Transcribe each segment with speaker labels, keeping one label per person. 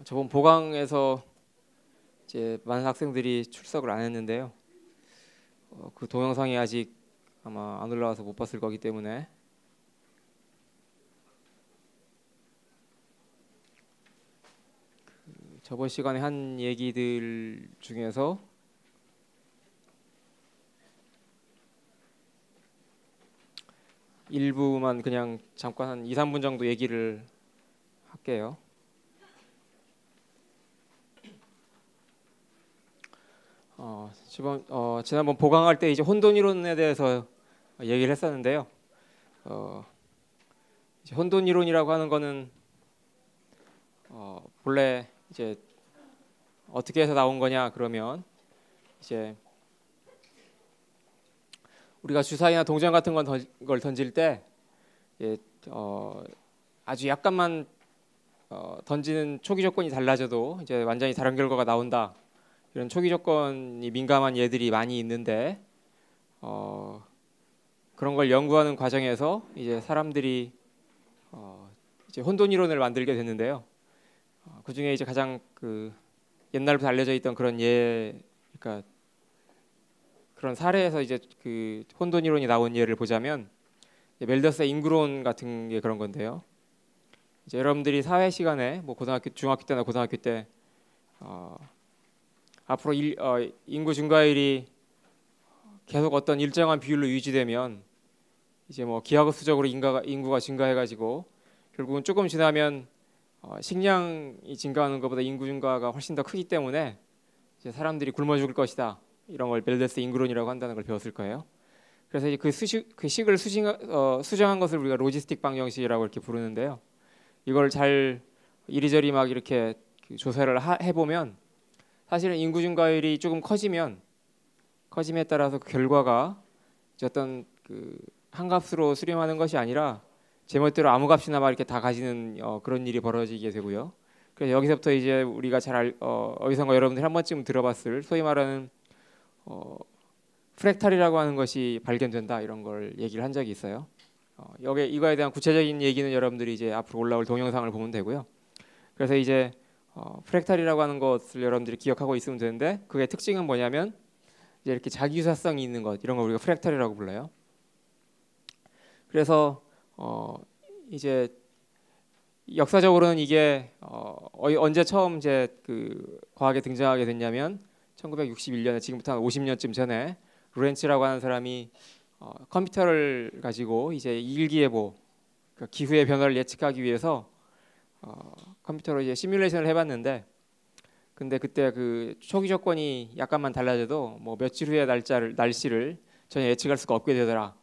Speaker 1: 저번 보강에서 이제 많은 학생들이 출석을 안 했는데요. 그 동영상이 아직 아마 안 올라와서 못 봤을 거기 때문에 저번 시간에 한 얘기들 중에서 일부만 그냥 잠깐 한 2, 3분 정도 얘기를 할게요. 지난번 보강할 때 이제 혼돈 이론에 대해서 얘기를 했었는데요. 이제 혼돈 이론이라고 하는 거는 본래 이제 어떻게 해서 나온 거냐 그러면 이제 우리가 주사위나 동전 같은 걸 던질 때 아주 약간만 던지는 초기 조건이 달라져도 이제 완전히 다른 결과가 나온다. 이런 초기 조건이 민감한 얘들이 많이 있는데 그런 걸 연구하는 과정에서 이제 사람들이 이제 혼돈 이론을 만들게 됐는데요. 그 중에 이제 가장 그 옛날부터 알려져 있던 그런 그러니까 그런 사례에서 이제 그 혼돈 이론이 나온 예를 보자면 멜더스의 인구론 같은 게 그런 건데요. 이제 여러분들이 사회 시간에 뭐 중학교 때나 고등학교 때 앞으로 인구 증가율이 계속 어떤 일정한 비율로 유지되면 이제 뭐 기하급수적으로 인구가 증가해가지고 결국은 조금 지나면 식량이 증가하는 것보다 인구 증가가 훨씬 더 크기 때문에 이제 사람들이 굶어 죽을 것이다. 이런 걸 멜더스 인구론이라고 한다는 걸 배웠을 거예요. 그래서 이제 그 식을 수정한 것을 우리가 로지스틱 방정식이라고 이렇게 부르는데요. 이걸 잘 이리저리 막 이렇게 조사를 해보면 사실은 인구 증가율이 조금 커짐에 따라서 그 결과가 어떤 한 값으로 수렴하는 것이 아니라 제멋대로 아무 값이나 막 이렇게 다 가지는 그런 일이 벌어지게 되고요. 그래서 여기서부터 이제 우리가 잘 어디선가 여러분들이 한 번쯤 들어봤을 소위 말하는 프랙탈이라고 하는 것이 발견된다 이런 걸 얘기를 한 적이 있어요. 이거에 대한 구체적인 얘기는 여러분들이 이제 앞으로 올라올 동영상을 보면 되고요. 그래서 이제 프랙탈이라고 하는 것을 여러분들이 기억하고 있으면 되는데 그게 특징은 뭐냐면 이제 이렇게 자기유사성이 있는 것 이런 걸 우리가 프랙탈이라고 불러요. 그래서 이제 역사적으로는 이게 언제 처음 이제 그 과학에 등장하게 됐냐면 1961년에 지금부터 한 50년쯤 전에 로렌츠라고 하는 사람이 컴퓨터를 가지고 이제 일기예보 그러니까 기후의 변화를 예측하기 위해서 컴퓨터로 이제 시뮬레이션을 해봤는데 근데 그때 그 초기 조건이 약간만 달라져도 뭐 며칠 후의 날씨를 전혀 예측할 수가 없게 되더라.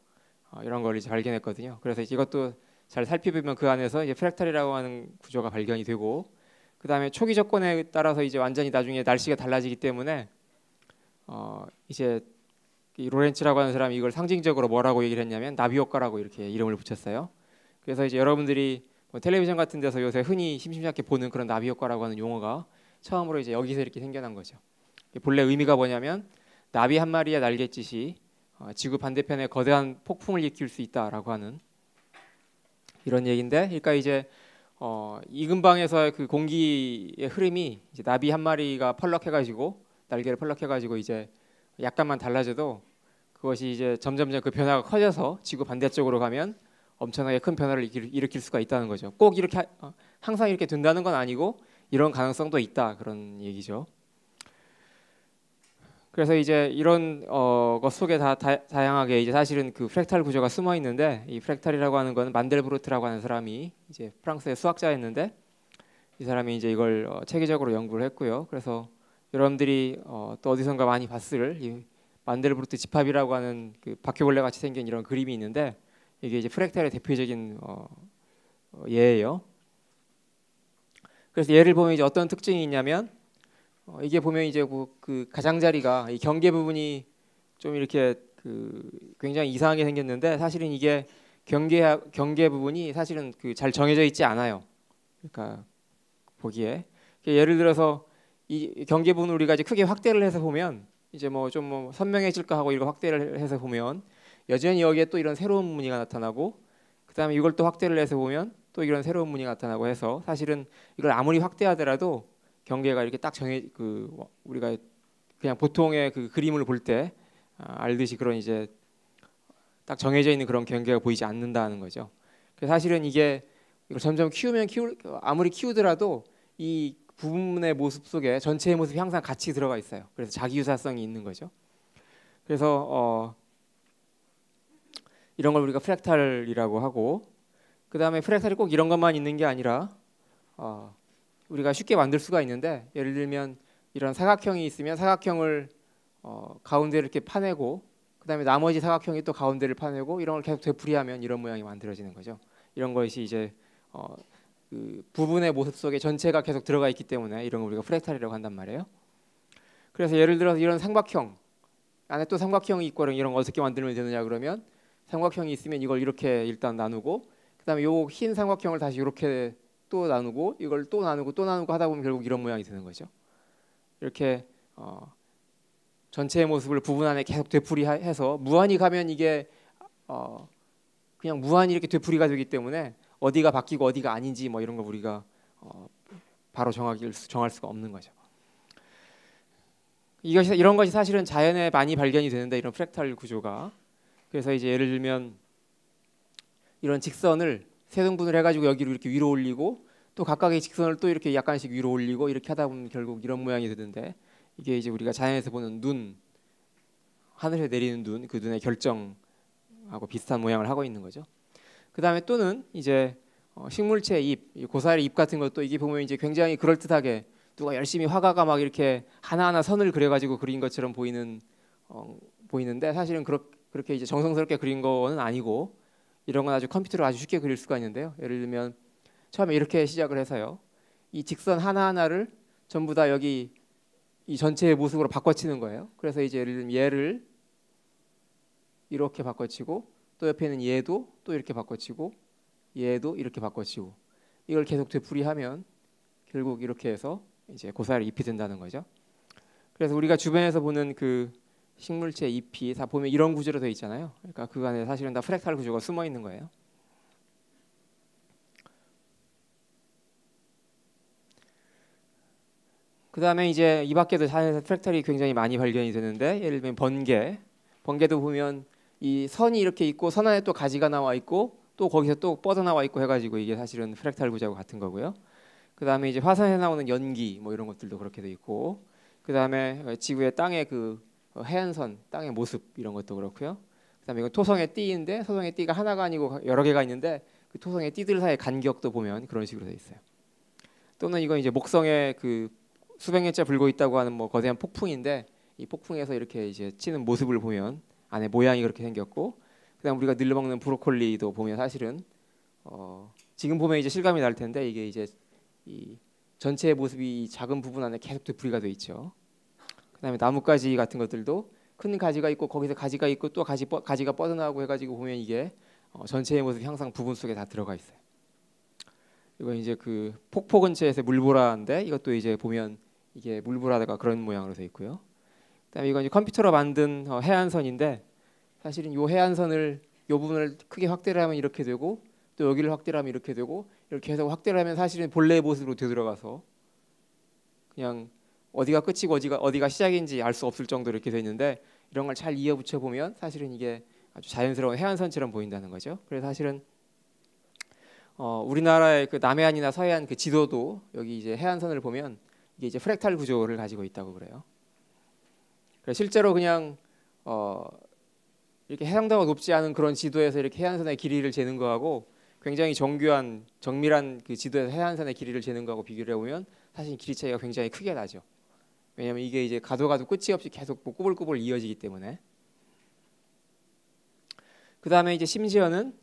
Speaker 1: 이런 걸 이제 발견했거든요. 그래서 이것도 잘 살펴보면 그 안에서 이제 프랙탈이라고 하는 구조가 발견이 되고 그 다음에 초기 조건에 따라서 이제 완전히 나중에 날씨가 달라지기 때문에 이제 이 로렌츠라고 하는 사람이 이걸 상징적으로 뭐라고 얘기를 했냐면 나비 효과라고 이렇게 이름을 붙였어요. 그래서 이제 여러분들이 뭐 텔레비전 같은 데서 요새 흔히 심심찮게 보는 그런 나비 효과라고 하는 용어가 처음으로 이제 여기서 이렇게 생겨난 거죠. 본래 의미가 뭐냐면 나비 한 마리의 날갯짓이 지구 반대편에 거대한 폭풍을 일으킬 수 있다라고 하는 이런 얘기인데, 그러니까 이제 이 근방에서의 그 공기의 흐름이 이제 나비 한 마리가 펄럭해가지고 날개를 펄럭해가지고 이제 약간만 달라져도 그것이 이제 점점점 그 변화가 커져서 지구 반대쪽으로 가면 엄청나게 큰 변화를 일으킬 수가 있다는 거죠. 꼭 이렇게 항상 이렇게 된다는 건 아니고 이런 가능성도 있다 그런 얘기죠. 그래서 이제 이런 것 속에 다양하게 이제 사실은 그 프랙탈 구조가 숨어 있는데 이 프랙탈이라고 하는 건 만델브루트라고 하는 사람이 이제 프랑스의 수학자였는데 이 사람이 이제 이걸 체계적으로 연구를 했고요. 그래서 여러분들이 또 어디선가 많이 봤을 이 만델브루트 집합이라고 하는 그 바퀴벌레 같이 생긴 이런 그림이 있는데 이게 이제 프랙탈의 대표적인 예예요. 그래서 예를 보면 이제 어떤 특징이 있냐면 이게 보면 이제 그 가장자리가 이 경계 부분이 좀 이렇게 그 굉장히 이상하게 생겼는데 사실은 이게 경계 부분이 사실은 그 잘 정해져 있지 않아요. 그러니까 보기에 예를 들어서 이 경계 부분을 우리가 이제 크게 확대를 해서 보면 이제 뭐 좀 뭐 선명해질까 하고 이거 확대를 해서 보면 여전히 여기에 또 이런 새로운 무늬가 나타나고 그다음에 이걸 또 확대를 해서 보면 또 이런 새로운 무늬가 나타나고 해서 사실은 이걸 아무리 확대하더라도 경계가 이렇게 딱 정해 우리가 그냥 보통의 그 그림을 볼 때 알듯이 그런 이제 딱 정해져 있는 그런 경계가 보이지 않는다는 거죠. 그래서 사실은 이게 이걸 점점 키우면 아무리 키우더라도 이 부분의 모습 속에 전체의 모습이 항상 같이 들어가 있어요. 그래서 자기 유사성이 있는 거죠. 그래서 이런 걸 우리가 프랙탈이라고 하고, 그 다음에 프랙탈이 꼭 이런 것만 있는 게 아니라 우리가 쉽게 만들 수가 있는데, 예를 들면 이런 사각형이 있으면 사각형을 가운데를 이렇게 파내고, 그 다음에 나머지 사각형이 또 가운데를 파내고, 이런 걸 계속 되풀이하면 이런 모양이 만들어지는 거죠. 이런 것이 이제 그 부분의 모습 속에 전체가 계속 들어가 있기 때문에 이런 걸 우리가 프랙탈이라고 한단 말이에요. 그래서 예를 들어서 이런 삼각형 안에 또 삼각형이 있고, 이런 거 어떻게 만들면 되느냐 그러면, 삼각형이 있으면 이걸 이렇게 일단 나누고, 그 다음에 요 흰 삼각형을 다시 이렇게 또 나누고, 이걸 또 나누고 또 나누고 하다 보면 결국 이런 모양이 되는 거죠. 이렇게 전체의 모습을 부분 안에 계속 되풀이해서 무한히 가면 이게 그냥 무한히 이렇게 되풀이가 되기 때문에 어디가 바뀌고 어디가 아닌지 뭐 이런 걸 우리가 바로 정할 수가 없는 거죠. 이런 것이 사실은 자연에 많이 발견이 되는데, 이런 프랙탈 구조가. 그래서 이제 예를 들면 이런 직선을 세 등분을 해가지고 여기로 이렇게 위로 올리고, 또 각각의 직선을 또 이렇게 약간씩 위로 올리고 이렇게 하다 보면 결국 이런 모양이 되는데, 이게 이제 우리가 자연에서 보는 눈, 하늘에 내리는 눈, 그 눈의 결정하고 비슷한 모양을 하고 있는 거죠. 그 다음에 또는 이제 식물체 잎, 고사리 잎 같은 것도 이게 보면 이제 굉장히 그럴듯하게 누가 열심히 화가가 막 이렇게 하나하나 선을 그려가지고 그린 것처럼 보이는데, 사실은 그렇게 이제 정성스럽게 그린 거는 아니고, 이런 건 아주 컴퓨터로 아주 쉽게 그릴 수가 있는데요. 예를 들면 처음에 이렇게 시작을 해서요, 이 직선 하나하나를 전부 다 여기 이 전체의 모습으로 바꿔치는 거예요. 그래서 이제 예를 들면 얘를 이렇게 바꿔치고, 또 옆에 있는 얘도 또 이렇게 바꿔치고, 얘도 이렇게 바꿔치고, 이걸 계속 되풀이하면 결국 이렇게 해서 이제 고사리 잎이 된다는 거죠. 그래서 우리가 주변에서 보는 그 식물체 잎이 다 보면 이런 구조로 되어 있잖아요. 그러니까 그 안에 사실은 다 프랙탈 구조가 숨어 있는 거예요. 그 다음에 이제 이 밖에도 자연에서 프랙탈이 굉장히 많이 발견이 되는데, 예를 들면 번개도 보면 이 선이 이렇게 있고, 선 안에 또 가지가 나와 있고, 또 거기서 또 뻗어나와 있고 해가지고 이게 사실은 프랙탈 구조하고 같은 거고요. 그 다음에 이제 화산에 나오는 연기 뭐 이런 것들도 그렇게 돼 있고, 그 다음에 지구의 땅의 그 해안선, 땅의 모습 이런 것도 그렇고요. 그 다음에 이건 토성의 띠인데, 토성의 띠가 하나가 아니고 여러 개가 있는데, 그 토성의 띠들 사이의 간격도 보면 그런 식으로 돼 있어요. 또는 이건 이제 목성의 그 수백 년째 불고 있다고 하는 뭐 거대한 폭풍인데, 이 폭풍에서 이렇게 이제 치는 모습을 보면 안에 모양이 그렇게 생겼고, 그다음 우리가 늘 먹는 브로콜리도 보면 사실은 지금 보면 이제 실감이 날 텐데, 이게 이제 이 전체의 모습이 이 작은 부분 안에 계속 되풀이가 돼 있죠. 그다음에 나뭇가지 같은 것들도 큰 가지가 있고, 거기서 가지가 있고, 또 가지가 뻗어나오고 해가지고 보면 이게 전체의 모습이 항상 부분 속에 다 들어가 있어요. 이건 이제 그 폭포 근처에서 물보라인데, 이것도 이제 보면 이게 물보라가 그런 모양으로 되어 있고요. 그다음에 이건 이제 컴퓨터로 만든 해안선인데, 사실은 이 해안선을 이 부분을 크게 확대를 하면 이렇게 되고, 또 여기를 확대를 하면 이렇게 되고, 이렇게 해서 확대를 하면 사실은 본래의 모습으로 되돌아가서 그냥 어디가 끝이고 어디가 시작인지 알 수 없을 정도로 이렇게 돼 있는데, 이런 걸 잘 이어붙여 보면 사실은 이게 아주 자연스러운 해안선처럼 보인다는 거죠. 그래서 사실은 우리나라의 그 남해안이나 서해안 그 지도도 여기 이제 해안선을 보면 이게 이제 프랙탈 구조를 가지고 있다고 그래요. 그래서 실제로 그냥 이렇게 해상도가 높지 않은 그런 지도에서 이렇게 해안선의 길이를 재는 거하고, 굉장히 정밀한 그 지도에서 해안선의 길이를 재는 거하고 비교를 해보면 사실 길이 차이가 굉장히 크게 나죠. 왜냐하면 이게 이제 가도 끝이 없이 계속 뭐 꾸불꾸불 이어지기 때문에. 그 다음에 이제 심지어는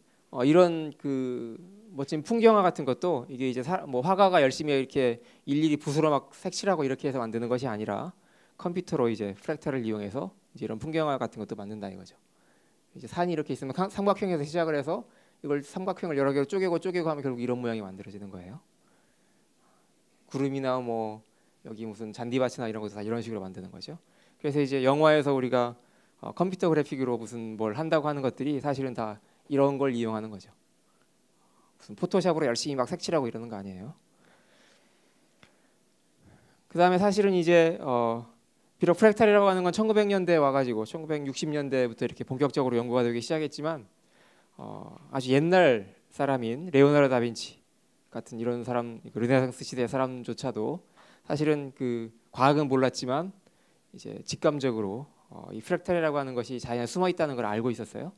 Speaker 1: 이런 그 멋진 풍경화 같은 것도 이게 이제 뭐 화가가 열심히 이렇게 일일이 붓으로 막 색칠하고 이렇게 해서 만드는 것이 아니라, 컴퓨터로 이제 프랙탈을 이용해서 이제 이런 풍경화 같은 것도 만든다 이거죠. 이제 산이 이렇게 있으면 삼각형에서 시작을 해서 이걸 삼각형을 여러 개로 쪼개고 하면 결국 이런 모양이 만들어지는 거예요. 구름이나 뭐 여기 무슨 잔디밭이나 이런 것도 다 이런 식으로 만드는 거죠. 그래서 이제 영화에서 우리가 컴퓨터 그래픽으로 무슨 뭘 한다고 하는 것들이 사실은 다 이런 걸 이용하는 거죠. 무슨 포토샵으로 열심히 막 색칠하고 이러는 거 아니에요. 그다음에 사실은 이제 비록 프랙탈이라고 하는 건 1900년대에 와가지고 1960년대부터 이렇게 본격적으로 연구가 되기 시작했지만 아주 옛날 사람인 레오나르도 다빈치 같은 이런 사람, 르네상스 시대 사람조차도 사실은 그 과학은 몰랐지만 이제 직감적으로 이 프랙탈이라고 하는 것이 자연에 숨어 있다는 걸 알고 있었어요.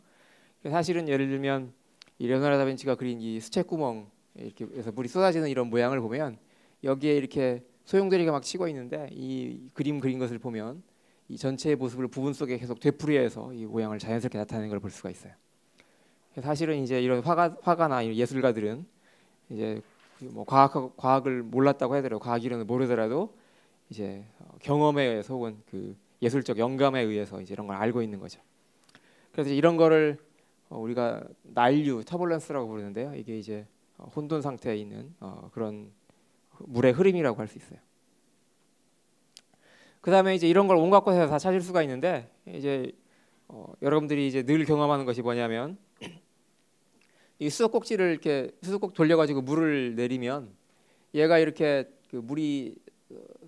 Speaker 1: 사실은 예를 들면 이 레오나르도 다빈치가 그린 이 수채 구멍 이렇게 해서 물이 쏟아지는 이런 모양을 보면 여기에 이렇게 소용돌이가 막 치고 있는데 이 그림 그린 것을 보면 이 전체의 모습을 부분 속에 계속 되풀이해서 이 모양을 자연스럽게 나타내는 걸 볼 수가 있어요. 사실은 이제 이런 화가나 이런 예술가들은 이제 뭐 과학을 몰랐다고 하더라도 과학 이론을 모르더라도 이제 경험에 의해서 혹은 그 예술적 영감에 의해서 이제 이런 걸 알고 있는 거죠. 그래서 이런 거를 우리가 난류, 터뷸런스라고 부르는데요. 이게 이제 혼돈 상태에 있는 그런 물의 흐름이라고 할 수 있어요. 그다음에 이제 이런 걸 온갖 곳에서 다 찾을 수가 있는데 이제 여러분들이 이제 늘 경험하는 것이 뭐냐면 이 수도꼭지를 이렇게 수도꼭 돌려가지고 물을 내리면 얘가 이렇게 그 물이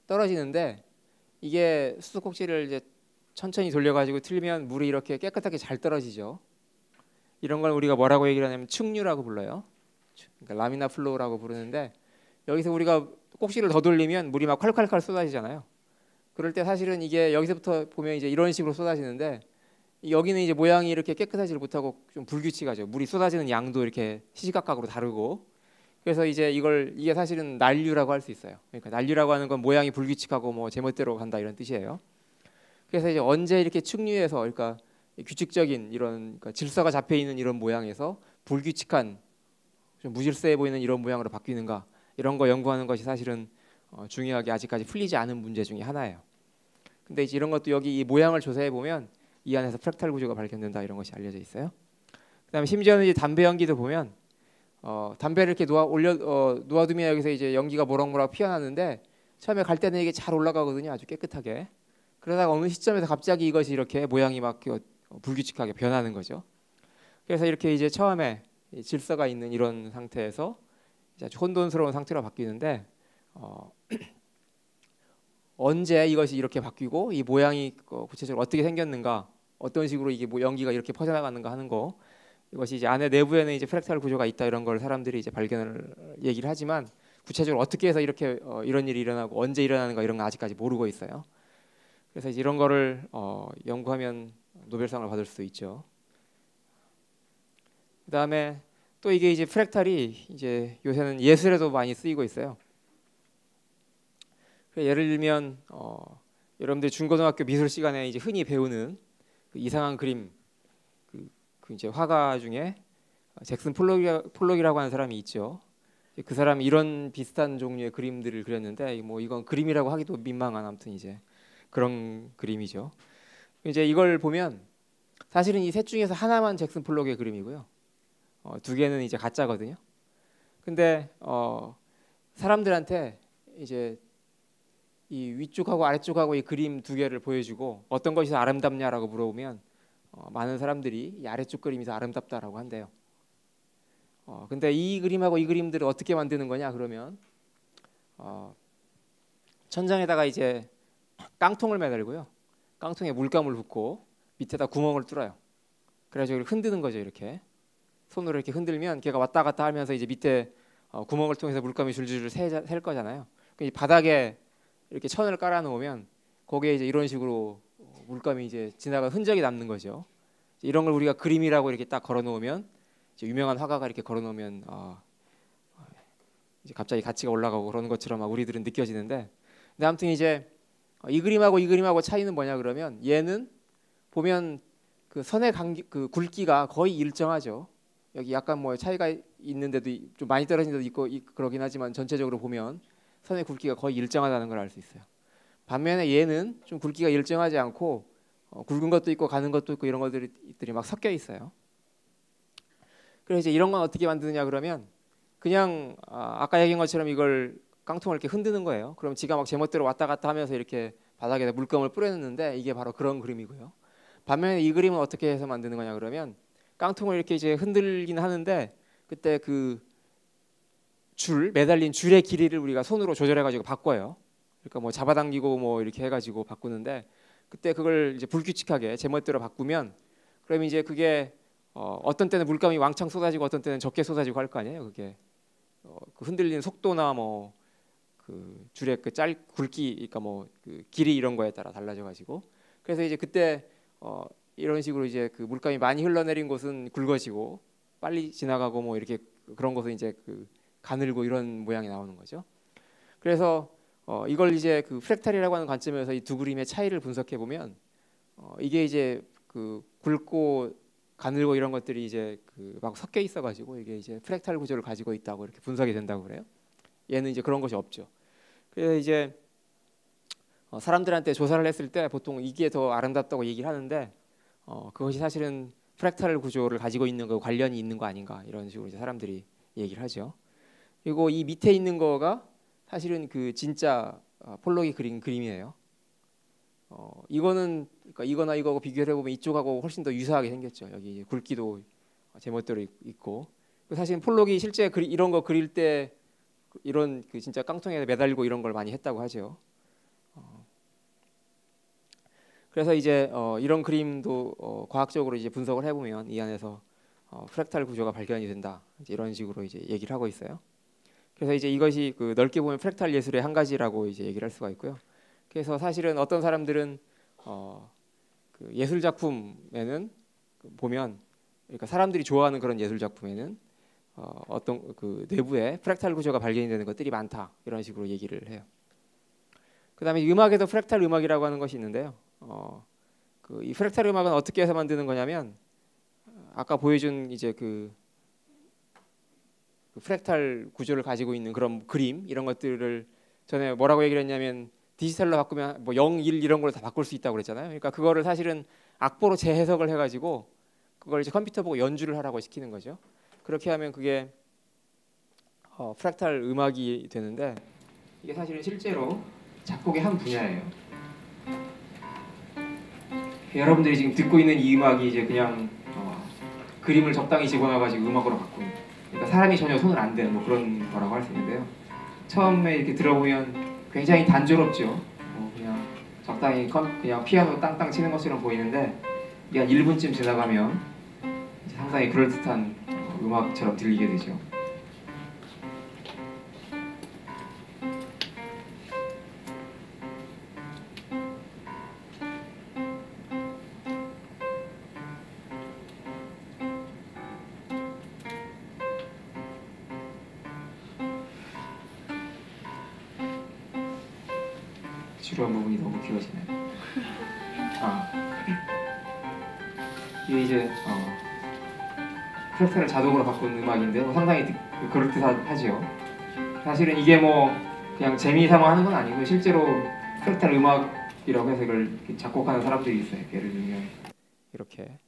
Speaker 1: 떨어지는데 이게 수도꼭지를 이제 천천히 돌려가지고 틀면 물이 이렇게 깨끗하게 잘 떨어지죠. 이런 걸 우리가 뭐라고 얘기를 하냐면 충류라고 불러요. 그러니까 라미나 플로우라고 부르는데 여기서 우리가 꼭지를 더 돌리면 물이 막 콸콸콸 쏟아지잖아요. 그럴 때 사실은 이게 여기서부터 보면 이제 이런 식으로 쏟아지는데 여기는 이제 모양이 이렇게 깨끗하지 못하고 좀 불규칙하죠. 물이 쏟아지는 양도 이렇게 시시각각으로 다르고 그래서 이제 이게 사실은 난류라고 할 수 있어요. 그러니까 난류라고 하는 건 모양이 불규칙하고 뭐 제멋대로 간다 이런 뜻이에요. 그래서 이제 언제 이렇게 충류해서 그러니까 규칙적인 이런 그러니까 질서가 잡혀 있는 이런 모양에서 불규칙한 좀 무질서해 보이는 이런 모양으로 바뀌는가 이런 거 연구하는 것이 사실은 중요하게 아직까지 풀리지 않은 문제 중에 하나예요. 근데 이제 이런 것도 여기 이 모양을 조사해 보면 이 안에서 프랙탈 구조가 발견된다 이런 것이 알려져 있어요. 그다음에 심지어는 이제 담배 연기도 보면 담배를 이렇게 놓아두면 여기서 이제 연기가 모락모락 피어나는데 처음에 갈 때는 이게 잘 올라가거든요, 아주 깨끗하게. 그러다가 어느 시점에서 갑자기 이것이 이렇게 모양이 막 불규칙하게 변하는 거죠. 그래서 이렇게 이제 처음에 질서가 있는 이런 상태에서 이제 아주 혼돈스러운 상태로 바뀌는데 언제 이것이 이렇게 바뀌고 이 모양이 구체적으로 어떻게 생겼는가, 어떤 식으로 이게 연기가 이렇게 퍼져나가는가 하는 거 이것이 이제 안에 내부에는 이제 프랙탈 구조가 있다 이런 걸 사람들이 이제 발견을 얘기를 하지만 구체적으로 어떻게 해서 이렇게 이런 일이 일어나고 언제 일어나는가 이런 건 아직까지 모르고 있어요. 그래서 이제 이런 거를 연구하면 노벨상을 받을 수도 있죠. 그다음에 또 이게 이제 프랙탈이 이제 요새는 예술에도 많이 쓰이고 있어요. 예를 들면 여러분들 중고등학교 미술 시간에 이제 흔히 배우는 그 이상한 그림 그 이제 화가 중에 잭슨 폴록이라고 하는 사람이 있죠. 그 사람이 이런 비슷한 종류의 그림들을 그렸는데 뭐 이건 그림이라고 하기도 민망한 아무튼 이제 그런 그림이죠. 이제 이걸 보면 사실은 이 셋 중에서 하나만 잭슨 폴록의 그림이고요. 두 개는 이제 가짜거든요. 근데 사람들한테 이제 이 위쪽하고 아래쪽하고 이 그림 두 개를 보여주고 어떤 것이 더 아름답냐라고 물어보면 많은 사람들이 이 아래쪽 그림이 더 아름답다라고 한대요. 근데 이 그림하고 이 그림들을 어떻게 만드는 거냐 그러면 천장에다가 이제 깡통을 매달고요. 깡통에 물감을 붓고 밑에다 구멍을 뚫어요. 그래가지고 흔드는 거죠. 이렇게 손으로 이렇게 흔들면 걔가 왔다 갔다 하면서 이제 밑에 구멍을 통해서 물감이 줄줄 셀 거잖아요. 이 바닥에 이렇게 천을 깔아 놓으면 거기에 이제 이런 식으로 물감이 이제 지나간 흔적이 남는 거죠. 이런 걸 우리가 그림이라고 이렇게 딱 걸어 놓으면 이제 유명한 화가가 이렇게 걸어 놓으면 이제 갑자기 가치가 올라가고 그러는 것처럼 우리들은 느껴지는데, 근데 아무튼 이제 이 그림하고 이 그림하고 차이는 뭐냐 그러면 얘는 보면 그 선의 그 굵기가 거의 일정하죠. 여기 약간 뭐 차이가 있는데도 좀 많이 떨어진 데도 있고 그러긴 하지만 전체적으로 보면 선의 굵기가 거의 일정하다는 걸 알 수 있어요. 반면에 얘는 좀 굵기가 일정하지 않고 굵은 것도 있고 가는 것도 있고 이런 것들이 막 섞여 있어요. 그래서 이제 이런 건 어떻게 만드느냐 그러면 그냥 아까 얘기한 것처럼 이걸 깡통을 이렇게 흔드는 거예요. 그럼 지가 막 제멋대로 왔다 갔다 하면서 이렇게 바닥에다 물감을 뿌려놓는데 이게 바로 그런 그림이고요. 반면에 이 그림은 어떻게 해서 만드는 거냐 그러면 깡통을 이렇게 이제 흔들긴 하는데 그때 그 매달린 줄의 길이를 우리가 손으로 조절해가지고 바꿔요. 그러니까 뭐 잡아당기고 뭐 이렇게 해가지고 바꾸는데 그때 그걸 이제 불규칙하게 제멋대로 바꾸면 그러면 이제 그게 어떤 때는 물감이 왕창 쏟아지고 어떤 때는 적게 쏟아지고 할 거 아니에요. 그게 그 흔들리는 속도나 뭐 그 줄의 그 굵기, 그러니까 뭐 그 길이 이런 거에 따라 달라져가지고 그래서 이제 그때 이런 식으로 이제 그 물감이 많이 흘러내린 곳은 굵어지고 빨리 지나가고 뭐 이렇게 그런 곳은 이제 그 가늘고 이런 모양이 나오는 거죠. 그래서 이걸 이제 그 프랙탈이라고 하는 관점에서 이 두 그림의 차이를 분석해 보면 이게 이제 그 굵고 가늘고 이런 것들이 이제 그 막 섞여 있어가지고 이게 이제 프랙탈 구조를 가지고 있다고 이렇게 분석이 된다고 그래요. 얘는 이제 그런 것이 없죠. 그래서 이제 사람들한테 조사를 했을 때 보통 이게 더 아름답다고 얘기를 하는데 그것이 사실은 프랙탈 구조를 가지고 있는 거 관련이 있는 거 아닌가 이런 식으로 이제 사람들이 얘기를 하죠. 그리고 이 밑에 있는 거가 사실은 그 진짜 폴록이 그린 그림이에요. 이거는 그러니까 이거나 이거하고 비교를 해보면 이쪽하고 훨씬 더 유사하게 생겼죠. 여기 굵기도 제멋대로 있고 사실 폴록이 실제 이런 거 그릴 때 이런 그 진짜 깡통에 매달리고 이런 걸 많이 했다고 하죠. 그래서 이제 이런 그림도 과학적으로 이제 분석을 해보면 이 안에서 프랙탈 구조가 발견이 된다. 이제 이런 식으로 이제 얘기를 하고 있어요. 그래서 이제 이것이 그 넓게 보면 프랙탈 예술의 한 가지라고 이제 얘기를 할 수가 있고요. 그래서 사실은 어떤 사람들은 그 예술 작품에는 보면 그러니까 사람들이 좋아하는 그런 예술 작품에는 어떤 그 내부에 프랙탈 구조가 발견이 되는 것들이 많다 이런 식으로 얘기를 해요. 그다음에 음악에도 프랙탈 음악이라고 하는 것이 있는데요. 그 이 프랙탈 음악은 어떻게 해서 만드는 거냐면 아까 보여준 이제 그 프랙탈 구조를 가지고 있는 그런 그림 이런 것들을 전에 뭐라고 얘기를 했냐면 디지털로 바꾸면 뭐 0, 1 이런 걸 다 바꿀 수 있다고 그랬잖아요. 그러니까 그거를 사실은 악보로 재해석을 해가지고 그걸 이제 컴퓨터 보고 연주를 하라고 시키는 거죠. 그렇게 하면 그게 프랙탈 음악이 되는데 이게 사실은 실제로 작곡의 한 분야예요. 여러분들이 지금 듣고 있는 이 음악이 이제 그냥 그림을 적당히 집어넣어가지고 음악으로 바꾸는 그러니까 사람이 전혀 손을 안 대는 뭐 그런 거라고 할 수 있는데요. 처음에 이렇게 들어보면 굉장히 단조롭죠. 그냥 적당히 그냥 피아노 땅땅 치는 것처럼 보이는데 이게 한 1분쯤 지나가면 상당히 그럴듯한 음악처럼 들리게 되죠. 지루한 부분이 너무 길어지네. 이게 이제 프랙탈을 자동으로 바꾼 음악인데 상당히 그럴듯하지요. 사실은 이게 뭐 그냥 재미삼아 하는 건 아니고 실제로 프랙탈 음악이라고 해서 이걸 작곡하는 사람들이 있어요. 예를 들면 이렇게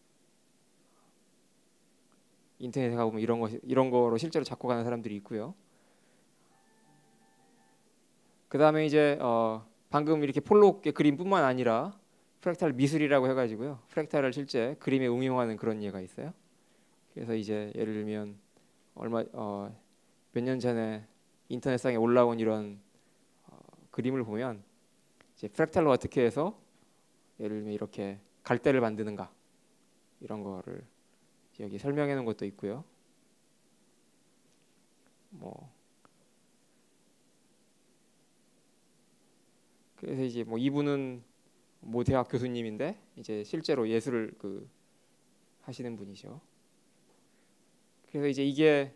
Speaker 1: 인터넷에 가보면 이런 거로 실제로 작곡하는 사람들이 있고요. 그 다음에 이제 방금 이렇게 폴록의 그림뿐만 아니라 프랙탈 미술이라고 해가지고요. 프랙탈을 실제 그림에 응용하는 그런 예가 있어요. 그래서 이제 예를 들면 몇 년 전에 인터넷상에 올라온 이런 그림을 보면 이제 프랙탈로 어떻게 해서 예를 들면 이렇게 갈대를 만드는가 이런 거를 여기 설명해 놓은 것도 있고요. 그래서 이제 뭐 이분은 모 대학 교수님인데 이제 실제로 예술을 하시는 분이죠. 그래서 이제 이게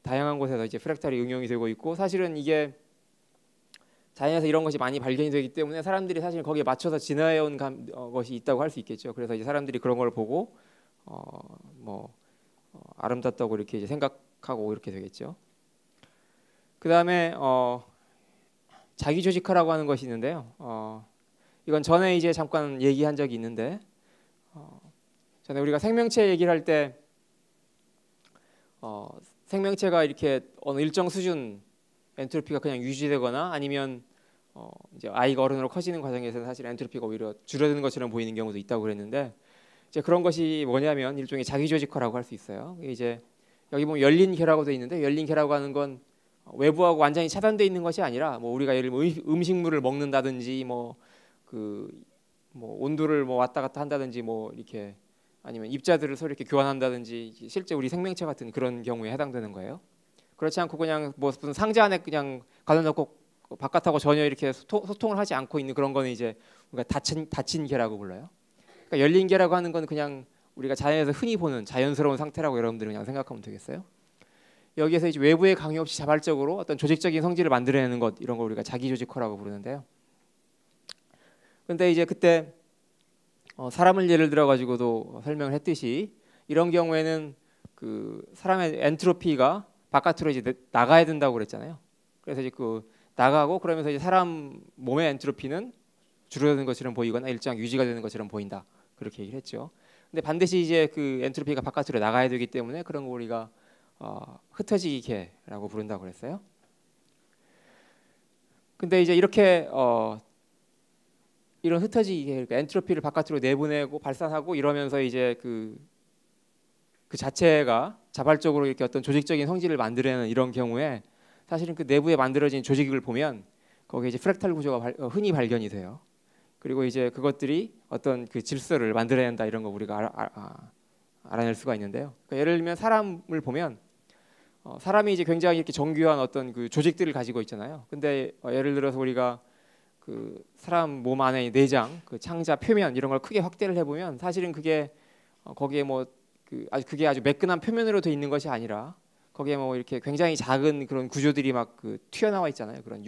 Speaker 1: 다양한 곳에서 이제 프랙탈이 응용이 되고 있고 사실은 이게 자연에서 이런 것이 많이 발견이 되기 때문에 사람들이 사실 거기에 맞춰서 진화해온 것이 있다고 할 수 있겠죠. 그래서 이제 사람들이 그런 걸 보고 아름답다고 이렇게 이제 생각하고 이렇게 되겠죠. 그 다음에 자기조직화라고 하는 것이 있는데요. 이건 전에 이제 잠깐 얘기한 적이 있는데 전에 우리가 생명체 얘기를 할 때 생명체가 이렇게 어느 일정 수준 엔트로피가 그냥 유지되거나 아니면 이제 아이가 어른으로 커지는 과정에서는 사실 엔트로피가 오히려 줄어드는 것처럼 보이는 경우도 있다고 그랬는데 이제 그런 것이 뭐냐면 일종의 자기조직화라고 할 수 있어요. 이제 여기 보면 열린 계라고 되어 있는데 열린 계라고 하는 건 외부하고 완전히 차단돼 있는 것이 아니라 뭐 우리가 예를 들면 음식물을 먹는다든지 뭐 온도를 뭐 왔다 갔다 한다든지 뭐 이렇게 아니면 입자들을 서로 이렇게 교환한다든지 실제 우리 생명체 같은 그런 경우에 해당되는 거예요. 그렇지 않고 그냥 뭐 무슨 상자 안에 그냥 가둬놓고 바깥하고 전혀 이렇게 소통을 하지 않고 있는 그런 거는 이제 우리가 닫힌 개라고 불러요. 그러니까 열린 개라고 하는 건 그냥 우리가 자연에서 흔히 보는 자연스러운 상태라고 여러분들은 그냥 생각하면 되겠어요. 여기에서 이제 외부의 강요 없이 자발적으로 어떤 조직적인 성질을 만들어내는 것 이런 걸 우리가 자기조직화라고 부르는데요. 근데 이제 그때 사람을 예를 들어 가지고도 설명을 했듯이 이런 경우에는 그 사람의 엔트로피가 바깥으로 이제 나가야 된다고 그랬잖아요. 그래서 이제 그 나가고 그러면서 이제 사람 몸의 엔트로피는 줄어드는 것처럼 보이거나 일정 유지가 되는 것처럼 보인다. 그렇게 얘기를 했죠. 근데 반드시 이제 그 엔트로피가 바깥으로 나가야 되기 때문에 그런 거 우리가 흩어지기계라고 부른다고 그랬어요. 근데 이제 이렇게 이런 흩어지기계, 그러니까 엔트로피를 바깥으로 내보내고 발산하고 이러면서 이제 그 자체가 자발적으로 이렇게 어떤 조직적인 성질을 만들어내는 이런 경우에 사실은 그 내부에 만들어진 조직을 보면 거기에 이제 프랙탈 구조가 흔히 발견이 돼요. 그리고 이제 그것들이 어떤 그 질서를 만들어낸다 이런 거 우리가 알아낼 수가 있는데요. 그러니까 예를 들면 사람을 보면 사람이 이제 굉장히 이렇게 정교한 어떤 그 조직들을 가지고 있잖아요. 근데 예를 들어서 우리가 그 사람 몸 안에 내장, 그 창자 표면 이런 걸 크게 확대를 해보면 사실은 그게 거기에 뭐 그게 아주 매끈한 표면으로 돼 있는 것이 아니라 거기에 뭐 이렇게 굉장히 작은 그런 구조들이 막 그 튀어나와 있잖아요. 그런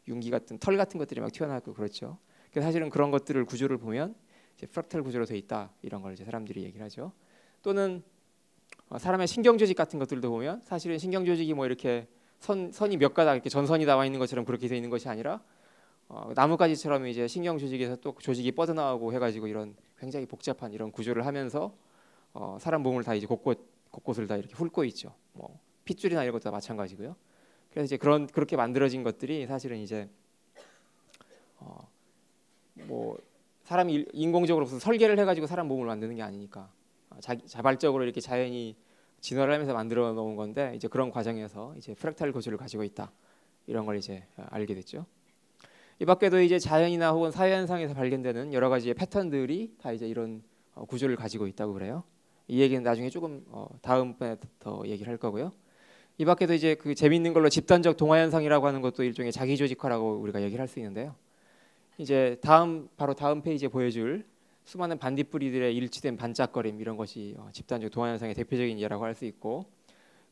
Speaker 1: 융기 같은 털 같은 것들이 막 튀어나오고 그렇죠. 그래서 사실은 그런 것들을 구조를 보면 이제 프랙탈 구조로 돼 있다 이런 걸 이제 사람들이 얘기를 하죠. 또는 사람의 신경 조직 같은 것들도 보면 사실은 신경 조직이 뭐 이렇게 선이 몇 가닥 이렇게 전선이 나와 있는 것처럼 그렇게 돼 있는 것이 아니라 나뭇가지처럼 이제 신경 조직에서 또 조직이 뻗어나오고 해가지고 이런 굉장히 복잡한 이런 구조를 하면서 사람 몸을 다 이제 곳곳을 다 이렇게 훑고 있죠. 뭐 핏줄이나 이런 것도 마찬가지고요. 그래서 이제 그렇게 만들어진 것들이 사실은 이제 뭐 사람이 인공적으로 무슨 설계를 해가지고 사람 몸을 만드는 게 아니니까 자발적으로 이렇게 자연이 진화를 하면서 만들어 놓은 건데 이제 그런 과정에서 이제 프랙탈 구조를 가지고 있다 이런 걸 이제 알게 됐죠. 이 밖에도 이제 자연이나 혹은 사회 현상에서 발견되는 여러 가지의 패턴들이 다 이제 이런 구조를 가지고 있다고 그래요. 이 얘기는 나중에 조금 다음번에 더 얘기를 할 거고요. 이 밖에도 이제 그 재미있는 걸로 집단적 동화 현상이라고 하는 것도 일종의 자기 조직화라고 우리가 얘기를 할 수 있는데요. 이제 바로 다음 페이지에 보여줄 수많은 반딧불이들의 일치된 반짝거림 이런 것이 집단적 동화 현상의 대표적인 예라고 할 수 있고,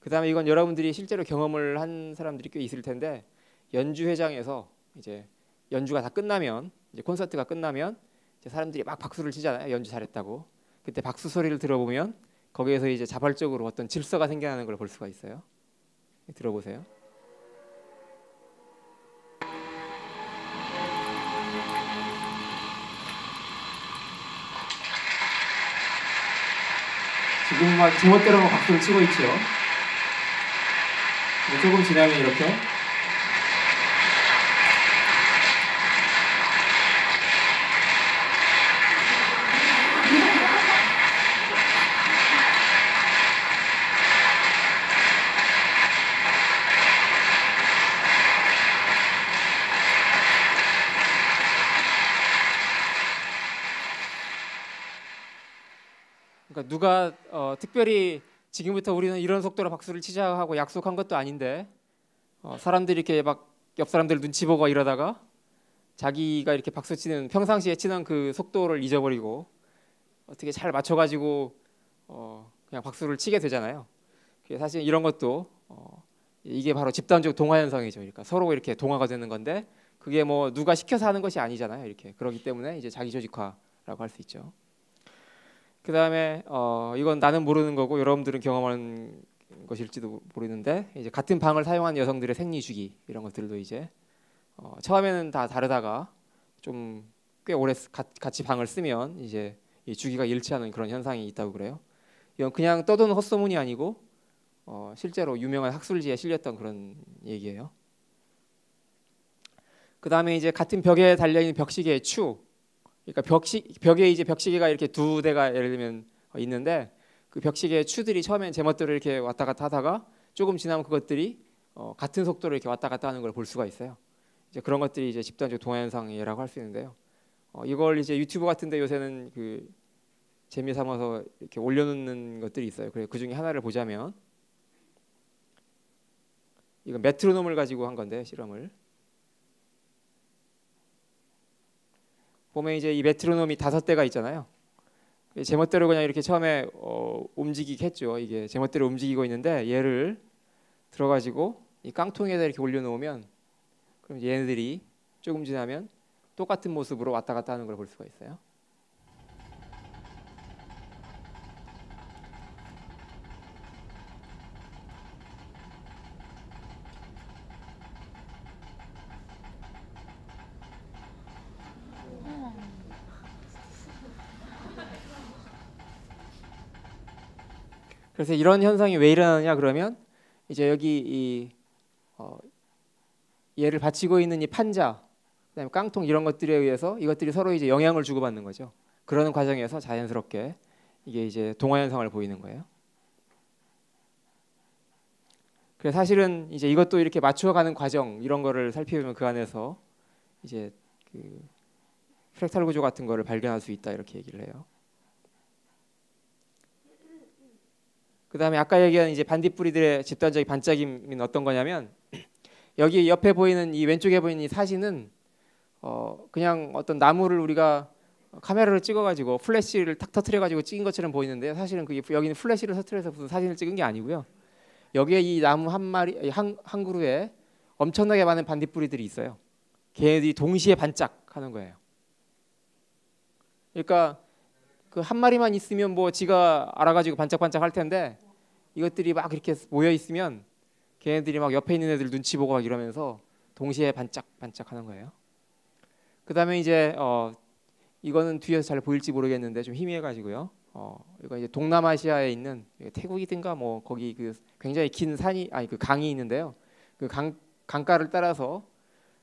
Speaker 1: 그다음에 이건 여러분들이 실제로 경험을 한 사람들이 꽤 있을 텐데 연주회장에서 이제 연주가 다 끝나면 이제 콘서트가 끝나면 이제 사람들이 막 박수를 치잖아요. 연주 잘했다고. 그때 박수 소리를 들어보면 거기에서 이제 자발적으로 어떤 질서가 생겨나는 걸 볼 수가 있어요. 들어보세요. 지금 막 제멋대로 박수를 치고 있죠. 조금 지나면 이렇게 그러니까 누가 특별히 지금부터 우리는 이런 속도로 박수를 치자 하고 약속한 것도 아닌데 사람들이 이렇게 막 옆 사람들 눈치 보고 이러다가 자기가 이렇게 박수 치는 평상시에 치던 그 속도를 잊어버리고 어떻게 잘 맞춰가지고 그냥 박수를 치게 되잖아요. 사실 이런 것도 이게 바로 집단적 동화 현상이죠. 그러니까 서로 이렇게 동화가 되는 건데 그게 뭐 누가 시켜서 하는 것이 아니잖아요. 이렇게 그렇기 때문에 이제 자기 조직화라고 할 수 있죠. 그 다음에 이건 나는 모르는 거고 여러분들은 경험하는 것일지도 모르는데 이제 같은 방을 사용한 여성들의 생리 주기 이런 것들도 이제 처음에는 다 다르다가 좀 꽤 오래 같이 방을 쓰면 이제 이 주기가 일치하는 그런 현상이 있다고 그래요. 이건 그냥 떠도는 헛소문이 아니고 실제로 유명한 학술지에 실렸던 그런 얘기예요. 그 다음에 이제 같은 벽에 달려 있는 벽시계의 추, 그러니까 벽에 이제 벽시계가 이렇게 두 대가 예를 들면 있는데 그 벽시계의 추들이 처음엔 제멋대로 이렇게 왔다 갔다 하다가 조금 지나면 그것들이 같은 속도로 이렇게 왔다 갔다 하는 걸 볼 수가 있어요. 이제 그런 것들이 이제 집단적 동화 현상이라고 할 수 있는데요. 이걸 이제 유튜브 같은데 요새는 그 재미 삼아서 이렇게 올려놓는 것들이 있어요. 그래 그 중에 하나를 보자면 이건 메트로놈을 가지고 한 건데 실험을 보면 이제 이 메트로놈이 5대가 있잖아요. 제멋대로 그냥 이렇게 처음에 움직이게 했죠. 이게 제멋대로 움직이고 있는데 얘를 들어가지고 이 깡통에다 이렇게 올려놓으면 그럼 얘네들이 조금 지나면 똑같은 모습으로 왔다 갔다 하는 걸 볼 수가 있어요. 그래서 이런 현상이 왜 일어나느냐 그러면 이제 여기 얘를 받치고 있는 이 판자, 그다음에 깡통 이런 것들에 의해서 이것들이 서로 이제 영향을 주고받는 거죠. 그러는 과정에서 자연스럽게 이게 이제 동화 현상을 보이는 거예요. 그래서 사실은 이제 이것도 이렇게 맞춰가는 과정 이런 거를 살펴보면 그 안에서 이제 그 프랙탈 구조 같은 거를 발견할 수 있다 이렇게 얘기를 해요. 그다음에 아까 얘기한 이제 반딧불이들의 집단적인 반짝임은 어떤 거냐면 여기 옆에 보이는 이 왼쪽에 보이는 이 사진은 그냥 어떤 나무를 우리가 카메라로 찍어가지고 플래시를 탁 터트려가지고 찍은 것처럼 보이는데요. 사실은 그게 여기는 플래시를 터트려서 무슨 사진을 찍은 게 아니고요. 여기에 이 나무 한 마리 한 그루에 엄청나게 많은 반딧불이들이 있어요. 걔네들이 동시에 반짝하는 거예요. 그러니까 그 한 마리만 있으면 뭐 지가 알아가지고 반짝반짝 할 텐데 이것들이 막 이렇게 모여 있으면 걔네들이 막 옆에 있는 애들 눈치 보고 막 이러면서 동시에 반짝반짝하는 거예요. 그다음에 이제 이거는 뒤에서 잘 보일지 모르겠는데 좀 희미해가지고요. 이거 이제 동남아시아에 있는 태국이든가 뭐 거기 그 굉장히 긴 산이 그 강이 있는데요. 그 강가를 따라서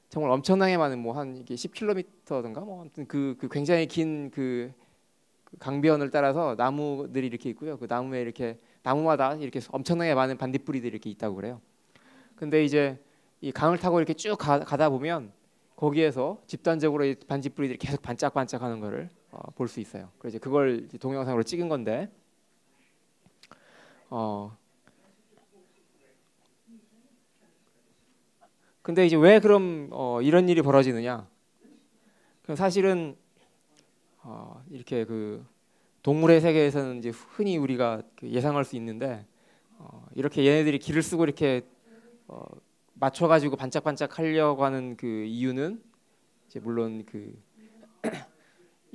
Speaker 1: 정말 엄청나게 많은 뭐 한 이게 10km든가 뭐 아무튼 그 굉장히 긴 그 강변을 따라서 나무들이 이렇게 있고요. 그 나무에 이렇게 나무마다 이렇게 엄청나게 많은 반딧불이들이 이렇게 있다고 그래요. 근데 이제 이 강을 타고 이렇게 쭉 가다 보면 거기에서 집단적으로 이 반딧불이들이 계속 반짝반짝하는 거를 볼 수 있어요. 그래서 이제 그걸 이제 동영상으로 찍은 건데, 근데 이제 왜 그럼 이런 일이 벌어지느냐? 그럼 사실은 이렇게 그 동물의 세계에서는 이제 흔히 우리가 그 예상할 수 있는데 이렇게 얘네들이 길을 쓰고 이렇게 맞춰가지고 반짝반짝 하려고 하는 그 이유는 이제 물론 그